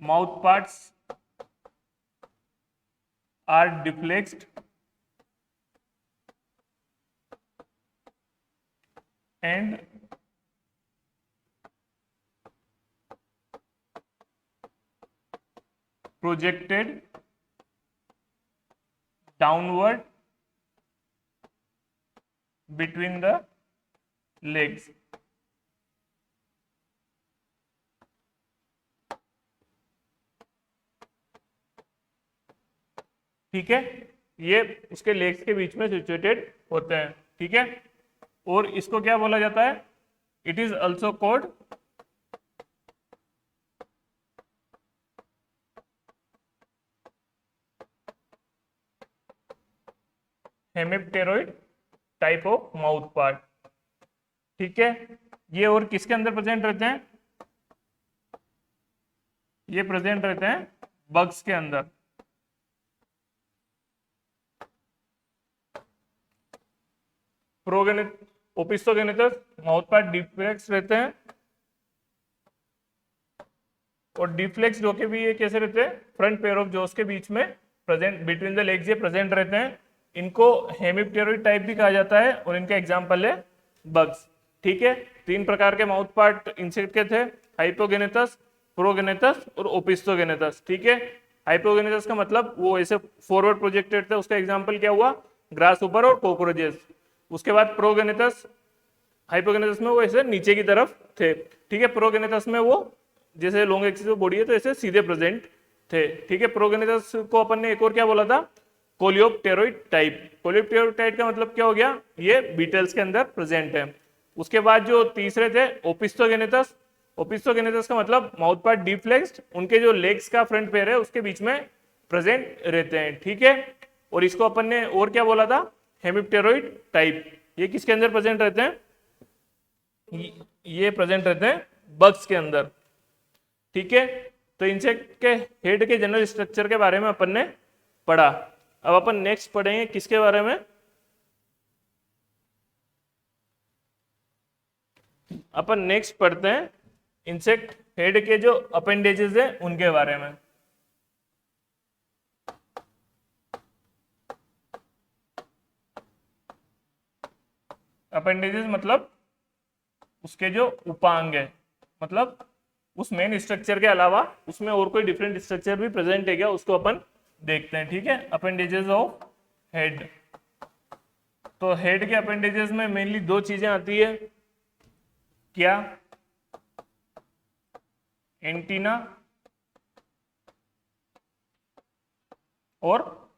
mouth parts are deflexed and projected downward between the legs। ठीक है, ये उसके लेग्स के बीच में सिचुएटेड होते हैं, ठीक है। और इसको क्या बोला जाता है, it is also called hemipteroid type of mouth part, ठीक है। ये और किसके अंदर प्रेजेंट रहते हैं, ये प्रेजेंट रहते हैं बग्स के अंदर। ओपिस्टोगेनेसिस माउथ पार्ट डिफ्लेक्स रहते हैं और डिफ्लेक्स होके भी ये कैसे रहते हैं, फ्रंट पेयर ऑफ जॉस के बीच में प्रेजेंट बिटवीन द लेग्स ये प्रेजेंट रहते हैं। इनको हेमिप्टेरोइड टाइप भी कहा जाता है और इनका एग्जांपल है बग्स, ठीक है। तीन प्रकार के माउथ पार्ट इंसेक्ट के थे, हाइपोगेनेटस, प्रोगेनेटस और ओपिस्टोगेनेटस, ठीक है। हाइपोगेनेटस का मतलब वो ऐसे फॉरवर्ड प्रोजेक्टेड थे, उसका एग्जांपल क्या हुआ, ग्रास ऊपर और कॉकरोचेस। उसके बाद प्रोगेनेटस, हाइपोगेनेटस में वो ऐसे नीचे की तरफ थे, ठीक है। प्रोगेनेटस में वो जैसे लॉन्ग एक्सिस बॉडी है तो ऐसे सीधे प्रेजेंट थे, ठीक है। प्रोगेनेटस को अपन ने एक और क्या बोला था, कोलियोप्टेरोइड टाइप। कोलियोप्टेरोइड टाइप का मतलब क्या हो गया, ये बीटल्स के अंदर प्रेजेंट है। उसके बाद जो तीसरे थे ओपिस्टोगेनेटस, ओपिस्टोगेनेटस का मतलब माउथ पार्ट डिफ्लेक्स्ड, उनके जो लेग्स का फ्रंट पेयर है उसके बीच में प्रेजेंट रहते हैं, ठीक है। और इसको अपन ने और क्या बोला था, हेमिप्टेरोइड टाइप। ये किसके अंदर प्रेजेंट रहते हैं, ये प्रेजेंट रहते हैं बग्स के अंदर, ठीक है। तो इंसेक्ट के हेड के जनरल स्ट्रक्चर के बारे में अपन ने पढ़ा। अब अपन नेक्स्ट पढ़ेंगे किसके बारे में, अपन नेक्स्ट पढ़ते हैं इंसेक्ट हेड के जो अपेंडेजेस है उनके बारे में। अपेंडेजेस मतलब उसके जो उपांग है, मतलब उस मेन स्ट्रक्चर के अलावा उसमें और कोई डिफरेंट स्ट्रक्चर भी प्रेजेंट है क्या, उसको अपन देखते हैं, ठीक है। अपेंडेजेस ऑफ हेड, तो हेड के अपेंडेजेस में मेनली दो चीजें आती है, क्या, एंटीना और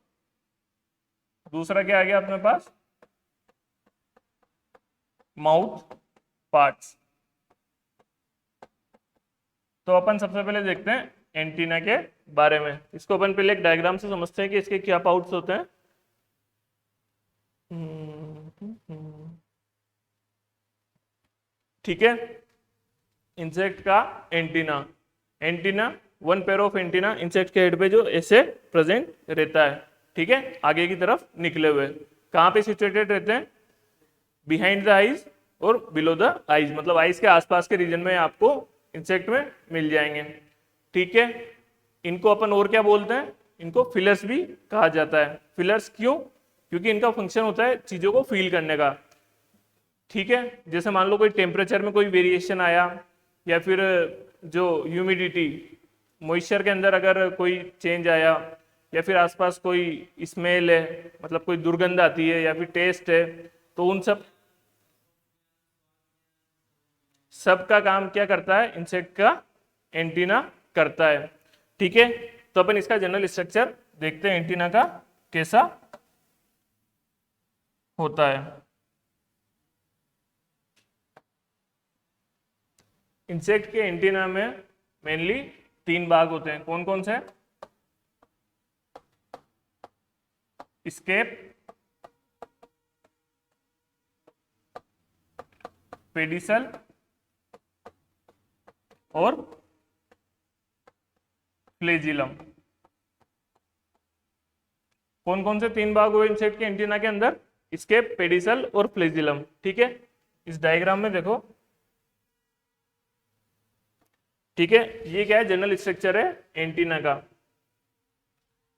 दूसरा क्या आ गया अपने पास, माउथ पार्ट्स। तो अपन सबसे पहले देखते हैं एंटीना के बारे में। इसको अपन पहले एक डायग्राम से समझते हैं कि इसके क्या पार्ट्स होते हैं। ठीक है, इंसेक्ट का antenna, antenna one pair of antenna insect के हेड पे जो ऐसे प्रेजेंट रहता है, ठीक है, आगे की तरफ निकले हुए। कहाँ पे सिचुएटेड रहते हैं, बिहाइंड द आईज और बिलो द आईज, मतलब आईज के आसपास के रीजन में आपको इंसेक्ट में मिल जाएंगे, ठीक है। इनको अपन और क्या बोलते हैं, इनको फिलर्स भी कहा जाता है। फिलर्स क्यों, क्योंकि इनका फंक्शन होता है चीजों को फील करने का, ठीक है। जैसे मान लो कोई टेम्परेचर में कोई वेरिएशन आया, या फिर जो ह्यूमिडिटी मॉइस्चर के अंदर अगर कोई चेंज आया, या फिर आसपास कोई स्मेल है, मतलब कोई दुर्गंध आती है या फिर टेस्ट है, तो उन सब का काम क्या करता है इंसेक्ट का, एंटीना करता है। ठीक है, तो अपन इसका जनरल स्ट्रक्चर देखते हैं एंटीना का कैसा होता है। इंसेक्ट के एंटीना में मेनली 3 भाग होते हैं। कौन कौन से? एस्केप, पेडिसल और फ्लेजिलम। कौन कौन से 3 भाग हुए इंसेक्ट के एंटीना के अंदर? एस्केप, पेडिसल और फ्लेजिलम। ठीक है, इस डायग्राम में देखो। ठीक है, ये क्या है? जनरल स्ट्रक्चर है एंटीना का।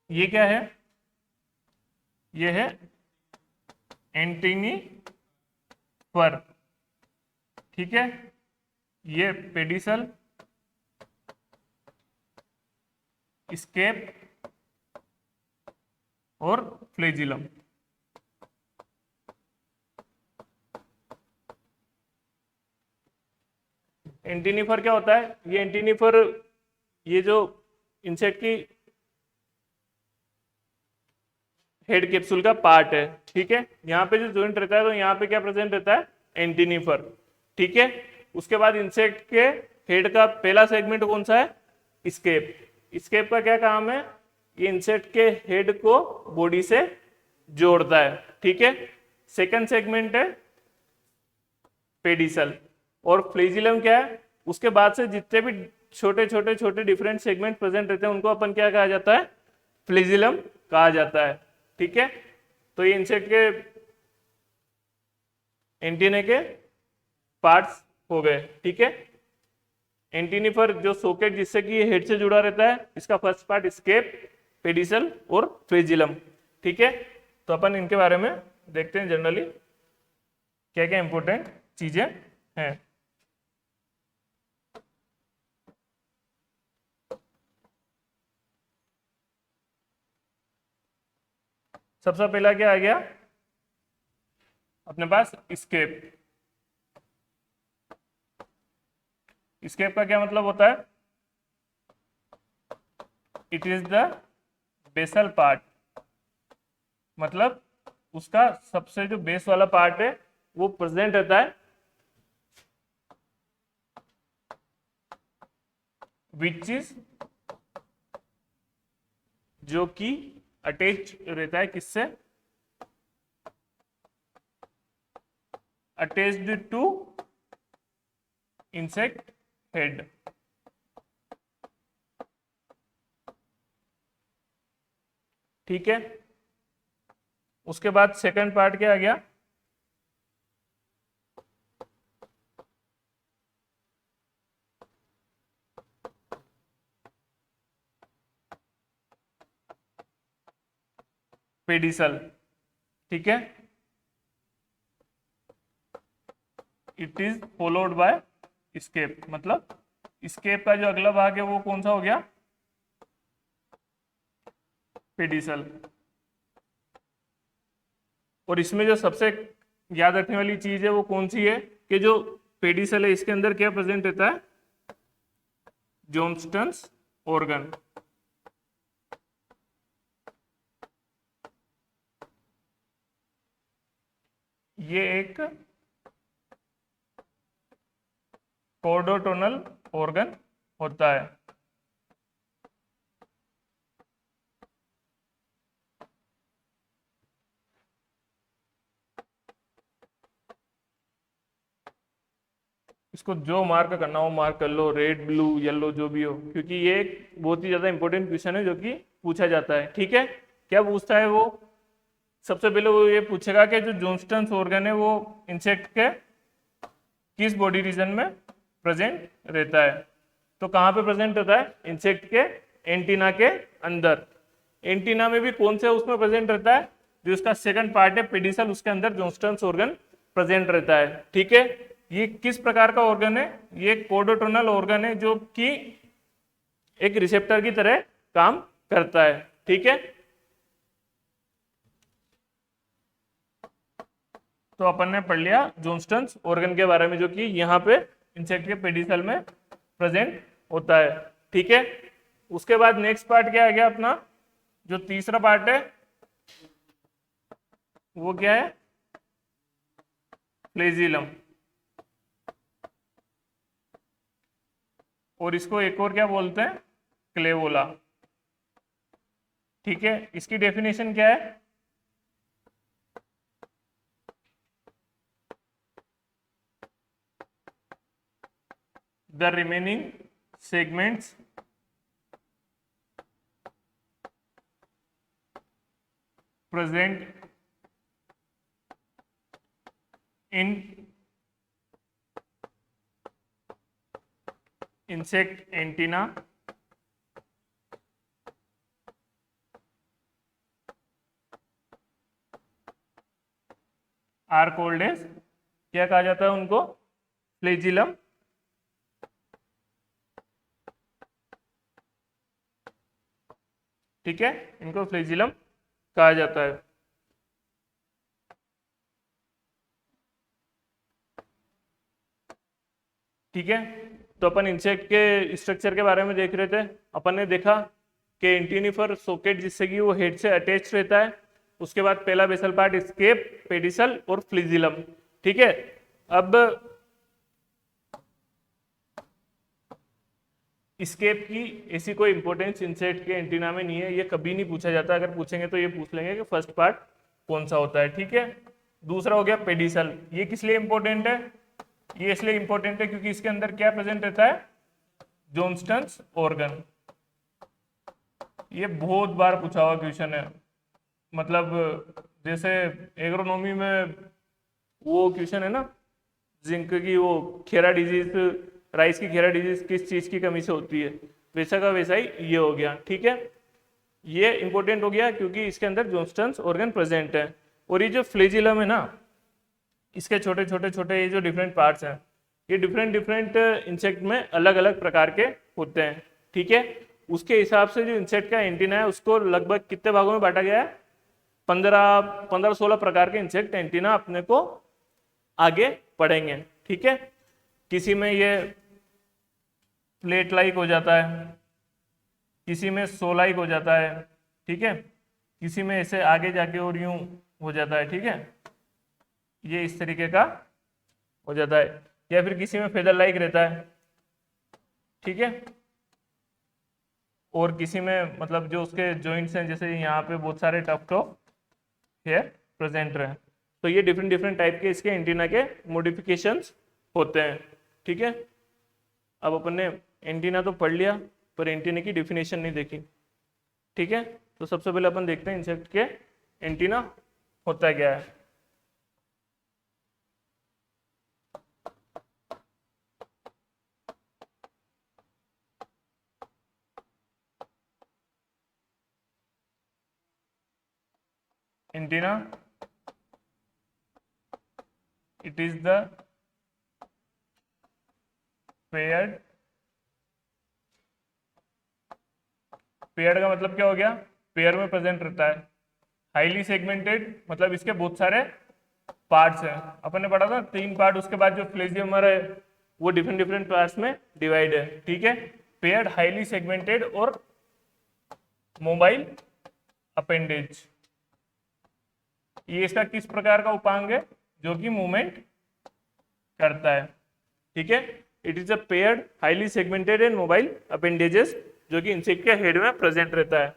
ये क्या है? ये है एंटीनिफर। ठीक है, ये पेडिसल, एस्केप और फ्लेजिलम। एंटीनिफर क्या होता है? ये एंटीनिफर, ये जो इंसेक्ट की हेड कैप्सूल का पार्ट है। ठीक है, यहाँ पे जो जॉइंट रहता है तो यहाँ पे क्या प्रेजेंट रहता है? एंटीनिफर। ठीक है, उसके बाद इंसेक्ट के हेड का पहला सेगमेंट कौन सा है? एस्केप। एस्केप का क्या काम है? ये इंसेक्ट के हेड को बॉडी से जोड़ता है। ठीक है, सेकंड सेगमेंट है पेडिसल। और फ्लेजिलम क्या है? उसके बाद से जितने भी छोटे डिफरेंट सेगमेंट प्रेजेंट रहते हैं उनको अपन क्या कहा जाता है? फ्लेजिलम कहा जाता है। ठीक है, तो ये इंसेक्ट के एंटीने के पार्ट्स हो गए। ठीक है, एंटीनिफर जो सॉकेट जिससे कि ये हेड से जुड़ा रहता है, इसका फर्स्ट पार्ट एस्केप, पेडिसल और फ्लेजिलम। ठीक है, तो अपन इनके बारे में देखते हैं जनरली क्या क्या इंपॉर्टेंट चीजें हैं। सबसे पहला क्या आ गया अपने पास? एस्केप। एस्केप का क्या मतलब होता है? It is the basal part, मतलब उसका सबसे जो बेस वाला पार्ट है वो प्रेजेंट रहता है, विच इज, जो कि अटैच रहता है किससे? Attached to insect head. ठीक है, उसके बाद सेकंड पार्ट क्या आ गया? पेडिसल। ठीक है, it is followed by escape, मतलब एस्केप का जो अगला भाग है वो कौन सा हो गया? पेडिसल। और इसमें जो सबसे याद रखने वाली चीज है वो कौन सी है? कि जो पेडिसल है इसके अंदर क्या प्रेजेंट रहता है? जॉन्स्टन्स ऑर्गन। ये एक कॉर्डोटोनल ऑर्गन होता है। इसको जो मार्क करना हो मार्क कर लो, रेड, ब्लू, येलो, जो भी हो, क्योंकि ये एक बहुत ही ज्यादा इंपॉर्टेंट क्वेश्चन है जो कि पूछा जाता है। ठीक है, क्या पूछता है वो? सबसे पहले वो ये पूछेगा कि जो जॉन्स्टन्स ऑर्गन है वो इंसेक्ट के किस बॉडी रीजन में प्रेजेंट रहता है? तो कहाँ पे प्रेजेंट रहता है? इंसेक्ट के एंटीना के अंदर। एंटीना में भी कौन से उसमें प्रेजेंट रहता है? जो इसका सेकंड पार्ट है पेडिसल, उसके अंदर जॉन्स्टन्स ऑर्गन प्रेजेंट रहता है। ठीक है, ये किस प्रकार का ऑर्गन है? ये कॉर्डोटोनल ऑर्गन है जो कि एक रिसेप्टर की तरह काम करता है। ठीक है, तो अपन ने पढ़ लिया जॉन्स्टन्स ऑर्गन के बारे में जो कि यहाँ पे इंसेक्ट के पेडिसल में प्रेजेंट होता है। ठीक है, उसके बाद नेक्स्ट पार्ट क्या आ गया अपना, जो तीसरा पार्ट है वो क्या है, फ्लेजिलम। और इसको एक और क्या बोलते हैं, क्लेवोला। ठीक है, इसकी डेफिनेशन क्या है, the remaining segments present in insect antenna are called as, क्या कहा जाता है उनको, फ्लेजिलम। ठीक है, इनको फ्लेजिलम कहा जाता है। ठीक है, तो अपन इंसेक्ट के स्ट्रक्चर के बारे में देख रहे थे। अपन ने देखा कि एंटीनिफर सॉकेट जिससे कि वो हेड से अटैच रहता है, उसके बाद पहला बेसल पार्ट स्केप, पेडिसल और फ्लिजिलम। ठीक है, अब स्केप की ऐसी कोई इंपॉर्टेंस इंसेक्ट के एंटीना में नहीं है, ये कभी नहीं पूछा जाता। अगर पूछेंगे तो ये पूछ लेंगे कि फर्स्ट पार्ट कौन सा होता है। ठीक है, दूसरा हो गया पेडिसल। ये किस लिए इंपॉर्टेंट है, ये इसलिए इंपॉर्टेंट है क्योंकि इसके अंदर क्या प्रेजेंट रहता है, जॉन्स्टन्स ऑर्गन। ये बहुत बार पूछा हुआ क्वेश्चन है, मतलब जैसे एग्रोनॉमी में वो क्वेश्चन है ना, जिंक की वो खेरा डिजीज, राइस की खेरा डिजीज किस चीज की कमी से होती है, वैसा का वैसा ही ये हो गया। ठीक है, ये इंपॉर्टेंट हो गया क्योंकि इसके अंदर जॉन्स्टन्स ऑर्गन प्रेजेंट है। और ये जो फ्लेजिलम है ना, इसके छोटे छोटे छोटे ये जो डिफरेंट पार्ट्स हैं, ये डिफरेंट डिफरेंट इंसेक्ट में अलग अलग प्रकार के होते हैं। ठीक है, उसके हिसाब से जो इंसेक्ट का एंटीना है उसको लगभग कितने भागों में बांटा गया है, 15-16 प्रकार के इंसेक्ट एंटीना अपने को आगे पढ़ेंगे। ठीक है, किसी में ये प्लेट लाइक हो जाता है, किसी में सो लाइक हो जाता है। ठीक है, किसी में ऐसे आगे जाके और यूं हो जाता है। ठीक है, ये इस तरीके का हो जाता है, या फिर किसी में फेदर लाइक रहता है। ठीक है, और किसी में मतलब जो उसके जॉइंट्स हैं, जैसे यहाँ पे बहुत सारे टफ टफ हेयर प्रेजेंट रहे। तो ये डिफरेंट डिफरेंट टाइप के इसके एंटीना के मॉडिफिकेशंस होते हैं। ठीक है, अब अपन ने एंटीना तो पढ़ लिया, पर एंटीना की डेफिनेशन नहीं देखी। ठीक है, तो सबसे पहले अपन देखते हैं इंसेक्ट के एंटीना होता क्या है। Antenna, it is the paired, paired का मतलब क्या हो गया, पेयर में प्रेजेंट रहता है। हाईली सेगमेंटेड मतलब इसके बहुत सारे पार्ट्स हैं। अपन ने पढ़ा था 3 पार्ट, उसके बाद जो फ्लेजियमर है वो डिफरेंट डिफरेंट पार्ट्स में डिवाइड है। ठीक है, पेयर्ड, हाईली सेगमेंटेड और मोबाइल अपेंडेज। ये इसका किस प्रकार का उपांग है, जो कि मूवमेंट करता है। ठीक है, it is a paired, highly segmented and mobile appendages, जो कि इंसेक्ट के हेड में प्रेजेंट रहता है।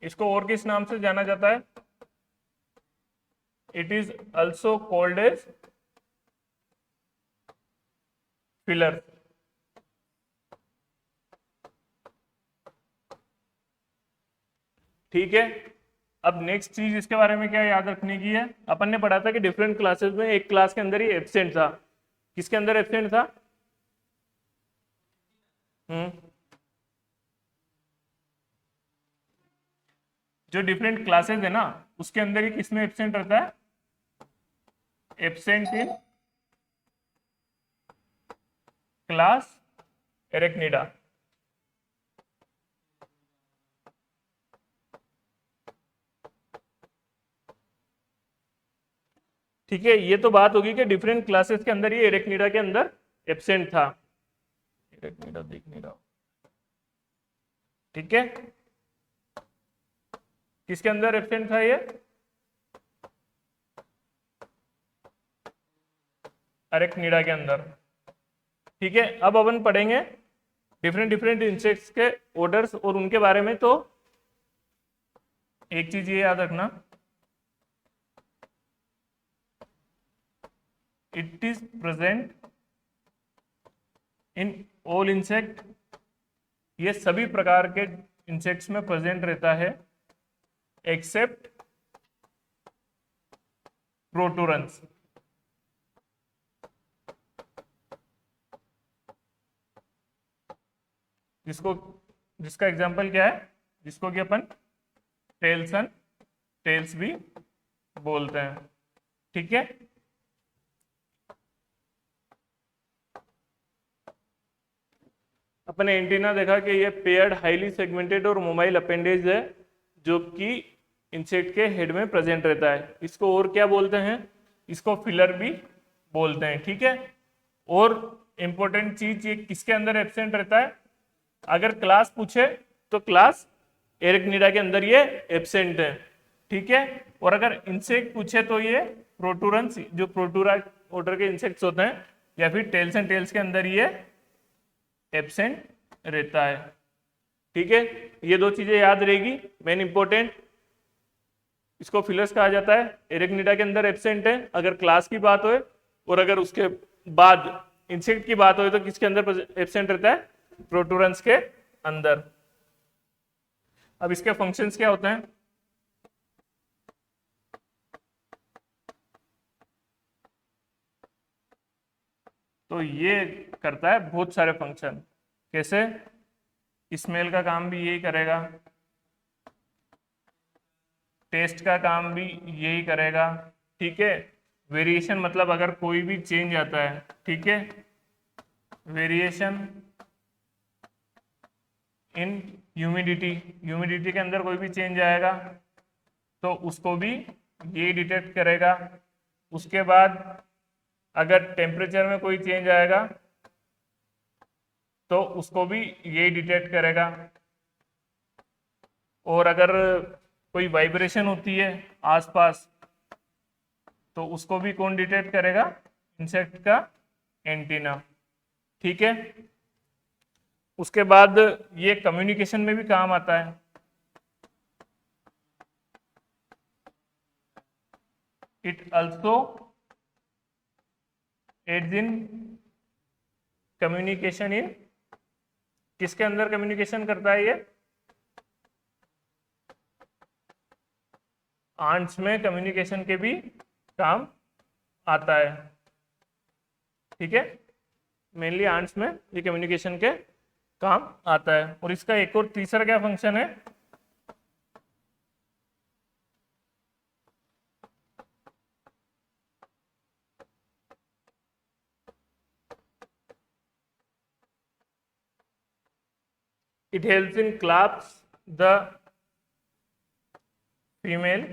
इसको और किस नाम से जाना जाता है, it is also called as filler. ठीक है, अब नेक्स्ट चीज इसके बारे में क्या याद रखने की है, अपन ने पढ़ा था कि डिफरेंट क्लासेस में एक क्लास के अंदर ही एब्सेंट था। किसके अंदर एब्सेंट था, जो डिफरेंट क्लासेस है ना उसके अंदर ही किसमें एब्सेंट रहता है, एब्सेंट इन क्लास एरेक्निडा। ठीक है, ये तो बात होगी कि डिफरेंट क्लासेस के अंदर ये एरेक्निडा के अंदर एब्सेंट था। एरेक्निडा दिख नहीं रहा, ठीक है। किसके अंदर एब्सेंट था ये? एरेक्निडा के अंदर, ठीक है। अब अपन पढ़ेंगे डिफरेंट डिफरेंट इंसेक्ट्स के ऑर्डर्स और उनके बारे में। तो एक चीज ये याद रखना, it is present in all insect, ये सभी प्रकार के इंसेक्ट्स में प्रेजेंट रहता है एक्सेप्ट प्रोटोरंस। जिसका एग्जांपल क्या है, जिसको कि अपन टेल्स भी बोलते हैं, ठीक है। अपने एंटीना देखा कि ये पेयर्ड हाईली सेगमेंटेड और मोबाइल अपेंडेज है जो कि इंसेक्ट के हेड में प्रेजेंट रहता है। इसको और क्या बोलते हैं? इसको फिलर भी बोलते हैं, ठीक है। और इंपॉर्टेंट चीज, ये किसके अंदर एब्सेंट रहता है? अगर क्लास पूछे तो क्लास एरेक्निडा के अंदर ये एब्सेंट है, ठीक है। और अगर इंसेक्ट पूछे तो ये प्रोटूरंस, जो प्रोटूरा ऑर्डर के इंसेक्ट्स होते हैं, या फिर टेल्स एंड टेल्स के अंदर ये एब्सेंट रहता है, ठीक है। ये दो चीजें याद रहेगी, मेन इंपॉर्टेंट। इसको फिलर्स कहा जाता है, एरेक्निडा के अंदर एब्सेंट है अगर क्लास की बात हो, और अगर उसके बाद इंसेक्ट की बात हो तो किसके अंदर एब्सेंट रहता है? प्रोटूरेंस के अंदर। अब इसके फंक्शंस क्या होते हैं? तो ये करता है बहुत सारे फंक्शन। कैसे? स्मेल का काम भी यही करेगा, टेस्ट का काम भी यही करेगा, ठीक है। वेरिएशन मतलब अगर कोई भी चेंज आता है, ठीक है, वेरिएशन इन ह्यूमिडिटी, ह्यूमिडिटी के अंदर कोई भी चेंज आएगा तो उसको भी ये डिटेक्ट करेगा। उसके बाद अगर टेम्परेचर में कोई चेंज आएगा तो उसको भी ये डिटेक्ट करेगा। और अगर कोई वाइब्रेशन होती है आसपास तो उसको भी कौन डिटेक्ट करेगा? इंसेक्ट का एंटीना, ठीक है। उसके बाद ये कम्युनिकेशन में भी काम आता है। It also aids in communication in, किसके अंदर कम्युनिकेशन करता है ये? आंट्स में कम्युनिकेशन के भी काम आता है, ठीक है। मेनली आंट्स में ये कम्युनिकेशन के काम आता है। और इसका एक और तीसरा क्या फंक्शन है? It helps in clasps the female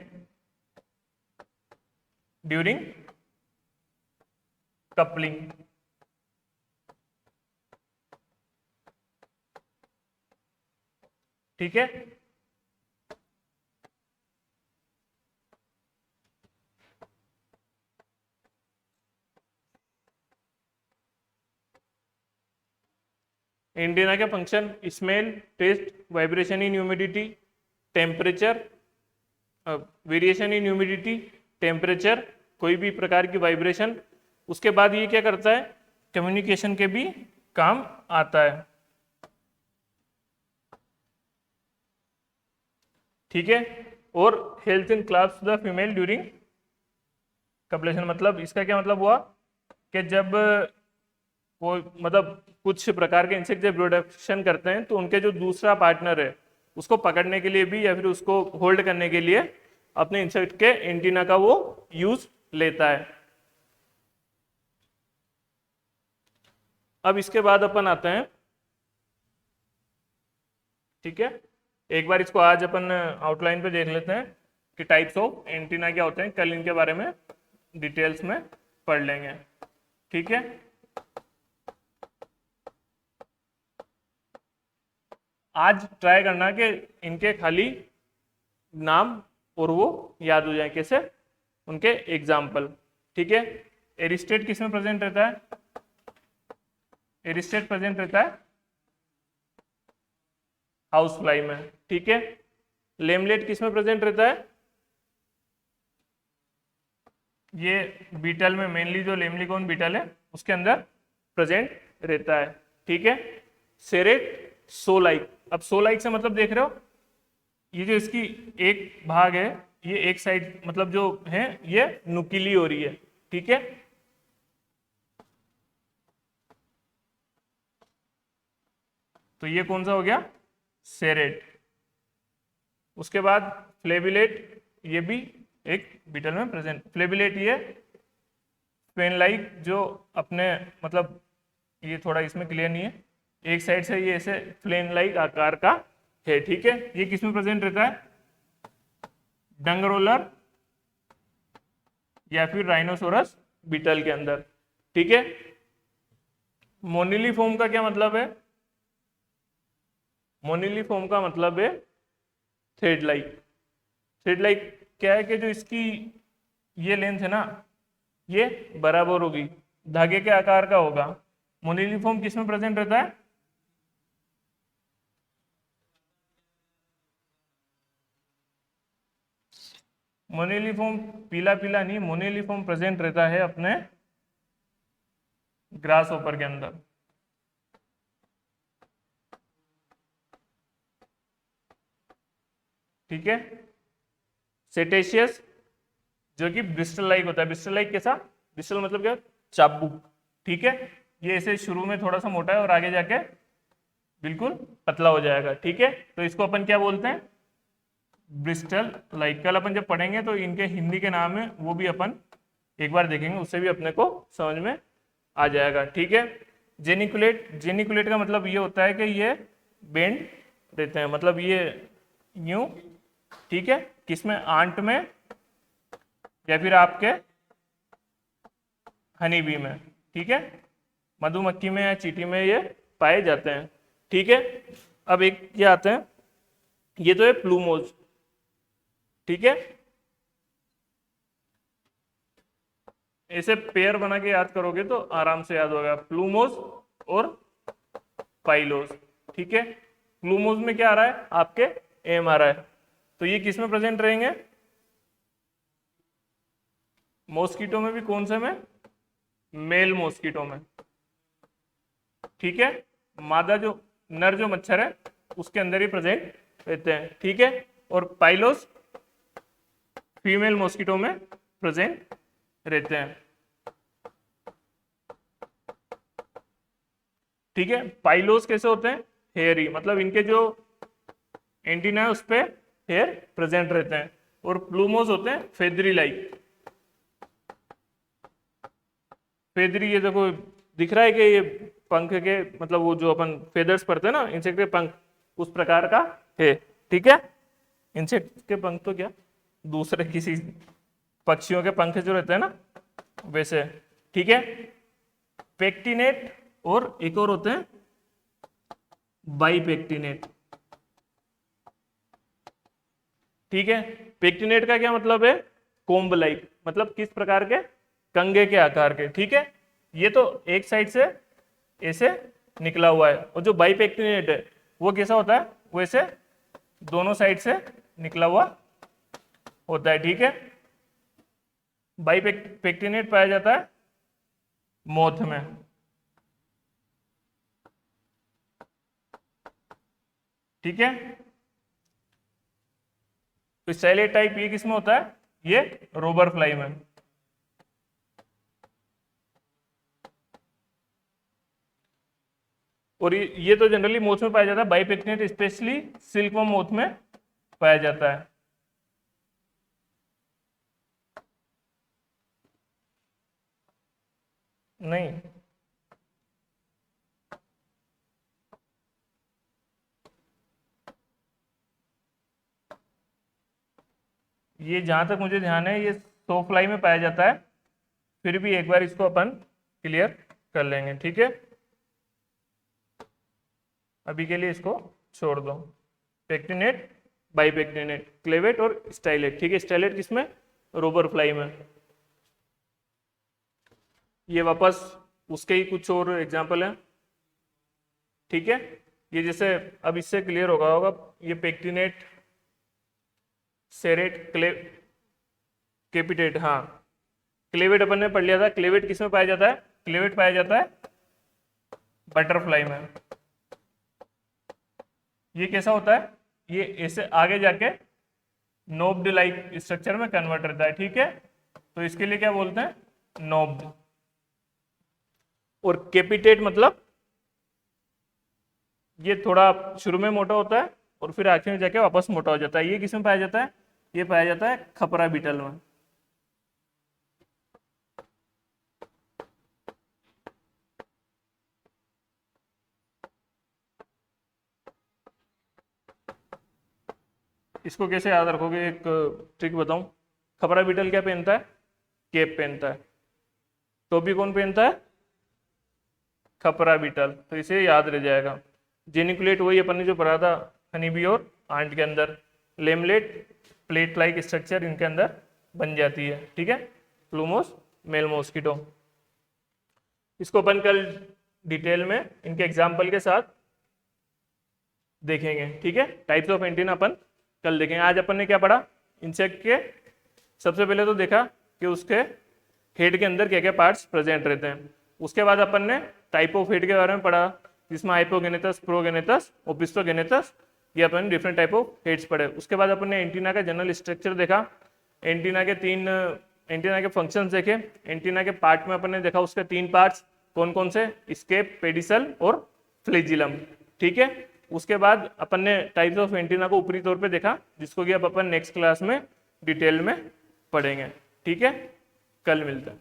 during coupling, ठीक है। एंटीना के function smell, taste, vibration in humidity, temperature, variation in humidity, temperature, कोई भी प्रकार की वाइब्रेशन। उसके बाद ये क्या करता है? कम्युनिकेशन के भी काम आता है, ठीक है। और held in clasp the female during copulation, मतलब इसका क्या मतलब हुआ कि जब कोई, मतलब कुछ प्रकार के इंसेक्ट जब रिप्रोडक्शन करते हैं तो उनके जो दूसरा पार्टनर है उसको पकड़ने के लिए भी या फिर उसको होल्ड करने के लिए अपने इंसेक्ट के एंटीना का वो यूज लेता है। अब इसके बाद अपन आते हैं, ठीक है, एक बार इसको आज अपन आउटलाइन पे देख लेते हैं कि टाइप्स ऑफ एंटीना क्या होते हैं। कल इनके बारे में डिटेल्स में पढ़ लेंगे, ठीक है। आज ट्राई करना कि इनके खाली नाम और वो याद हो जाए, कैसे, उनके एग्जाम्पल। ठीक है, एरिस्टेट किस में प्रेजेंट रहता है? एरिस्टेट प्रेजेंट रहता है हाउस फ्लाई में। ठीक है, लेमलेट किस में प्रेजेंट रहता है? ये बीटल में, मेनली जो लेमलिकॉन बीटल है उसके अंदर प्रेजेंट रहता है। ठीक है, सेरेट सोलाइक। अब सोलाइक से मतलब देख रहे हो, ये जो इसकी एक भाग है, ये एक साइड मतलब जो है ये नुकीली हो रही है। ठीक है, तो ये कौन सा हो गया? सेरेट। उसके बाद फ्लेविलेट, ये भी एक बीटल में प्रेजेंट। फ्लेविलेट ये पेन लाइक, जो अपने मतलब ये थोड़ा इसमें क्लियर नहीं है, एक साइड से ये ऐसे प्लेन लाइक आकार का है। ठीक है, ये किस में प्रेजेंट रहता है? डंग रोलर या फिर राइनोसोरस बीटल के अंदर। ठीक है, मोनिलीफॉर्म का क्या मतलब है? मोनिलीफॉर्म का मतलब है थ्रेड लाइक। थ्रेड लाइक क्या है कि जो इसकी ये लेंथ है ना, ये बराबर होगी, धागे के आकार का होगा। मोनिलीफॉर्म किस में प्रेजेंट रहता है? मोनिलीफॉर्म पीला पीला नहीं, मोनिलीफॉर्म प्रेजेंट रहता है अपने ग्रास होपर के अंदर। ठीक है, सेटेशियस जो कि ब्रिस्टल लाइक होता है। ब्रिस्टल लाइक कैसा? ब्रिस्टल मतलब क्या? चाबुक। ठीक है, ये ऐसे शुरू में थोड़ा सा मोटा है और आगे जाके बिल्कुल पतला हो जाएगा। ठीक है, तो इसको अपन क्या बोलते हैं? Bristol like. कल अपन जब पढ़ेंगे तो इनके हिंदी के नाम है, वो भी अपन एक बार देखेंगे, उससे भी अपने को समझ में आ जाएगा। ठीक है, जेनिकुलेट। जेनिकुलेट का मतलब ये होता है कि ये बेंड रहते हैं, मतलब ये यूं। ठीक है, किसमें? आंट में या फिर आपके हनी बी में। ठीक है, मधुमक्खी में या चींटी में ये पाए जाते हैं। ठीक है, अब एक ये आते हैं, ये तो है प्लूमोज। ठीक है, ऐसे पेयर बना के याद करोगे तो आराम से याद होगा, प्लूमोज और पाइलोज। ठीक है, प्लूमोज में क्या आ रहा है? आपके एम आ रहा है, तो ये किस में प्रेजेंट रहेंगे? मॉस्किटो में भी। कौन से में? मेल मॉस्किटो में। ठीक है, मादा जो नर जो मच्छर है उसके अंदर ही प्रेजेंट रहते हैं। ठीक है, और पाइलोस फीमेल मॉस्किटो में प्रेजेंट रहते हैं। ठीक है, पाइलोस कैसे होते हैं? हेयरी, मतलब इनके जो एंटीना है उस पे हेयर प्रेजेंट रहते हैं। और प्लूमोस होते हैं फेदरी लाइक। फेदरी, ये देखो दिख रहा है कि ये पंख के मतलब वो जो अपन फेदर्स पढ़ते हैं ना इंसेक्ट के पंख, उस प्रकार का है। ठीक है, इंसेक्ट के पंख तो क्या, दूसरे किसी पक्षियों के पंख जो रहते हैं ना वैसे। ठीक है, पेक्टिनेट और एक और होते हैं बाइपेक्टिनेट। ठीक है, पेक्टिनेट का क्या मतलब है? कोम्ब लाइक, मतलब किस प्रकार के? कंगे के आकार के। ठीक है, ये तो एक साइड से ऐसे निकला हुआ है, और जो बाइपेक्टिनेट है वो कैसा होता है? वो ऐसे दोनों साइड से निकला हुआ होता है। ठीक है, बाइपेक्टिनेट पाया जाता है मोथ में। ठीक है, तो सैलेट टाइप ये किसमें होता है? ये रोबर फ्लाई में। और ये तो जनरली मोथ में पाया जाता है, बाइपेक्टिनेट स्पेशली सिल्कवर्म मोथ में पाया जाता है। नहीं, ये जहां तक मुझे ध्यान है ये सो फ्लाई में पाया जाता है। फिर भी एक बार इसको अपन क्लियर कर लेंगे। ठीक है, अभी के लिए इसको छोड़ दो, पेक्टिनेट, बाइपेक्टिनेट, क्लेवेट और स्टाइलेट। ठीक है, स्टाइलेट किसमें? रोबर फ्लाई में। ये वापस उसके ही कुछ और एग्जाम्पल है। ठीक है, ये जैसे अब इससे क्लियर होगा ये पेक्टिनेट, सेरेट, कैपिटेट। हाँ, क्लेवेट अपन ने पढ़ लिया था। क्लेवेट किसमें पाया जाता है? क्लेवेट पाया जाता है बटरफ्लाई में। ये कैसा होता है? ये ऐसे आगे जाके नोब्ड लाइक स्ट्रक्चर में कन्वर्ट रहता है। ठीक है, तो इसके लिए क्या बोलते हैं? नोब्ड। और कैपिटेट मतलब ये थोड़ा शुरू में मोटा होता है और फिर आखिर में जाके वापस मोटा हो जाता है। ये किसमें पाया जाता है? ये पाया जाता है खपरा बीटल में। इसको कैसे याद रखोगे? एक ट्रिक बताऊं। खपरा बीटल क्या पहनता है? केप पहनता है। टोपी कौन पहनता है? खपरा बीटल। तो इसे याद रह जाएगा। जेनिकुलेट वही अपन ने जो पढ़ा था हनीबी और आंट के अंदर। लेमलेट प्लेट लाइक स्ट्रक्चर इनके अंदर बन जाती है। ठीक है, प्लूमोस, मेल मॉस्किटो। इसको अपन कल डिटेल में इनके एग्जाम्पल के साथ देखेंगे। ठीक है, टाइप्स ऑफ एंटीना अपन कल देखेंगे। आज अपन ने क्या पढ़ा? इंसेक्ट के सबसे पहले तो देखा कि उसके हेड के अंदर क्या क्या पार्ट्स प्रेजेंट रहते हैं। उसके बाद अपन ने टाइप ऑफ हेड के बारे में पढ़ा, जिसमें हाइपोगेनेटस, प्रोगेनेटस, ओपिस्टोगेनेटस, ये अपन डिफरेंट टाइप ऑफ हेड्स पढ़े। उसके बाद अपन ने एंटीना का जनरल स्ट्रक्चर देखा, एंटीना के फंक्शंस देखे। एंटीना के पार्ट में अपन ने देखा उसके 3 पार्ट्स कौन कौन से? स्केप, पेडिसल और फ्लेजिलम। ठीक है, उसके बाद अपन ने टाइप्स ऑफ एंटीना को ऊपरी तौर पे देखा, जिसको कि अब अपन नेक्स्ट क्लास में डिटेल में पढ़ेंगे। ठीक है, कल मिलते हैं।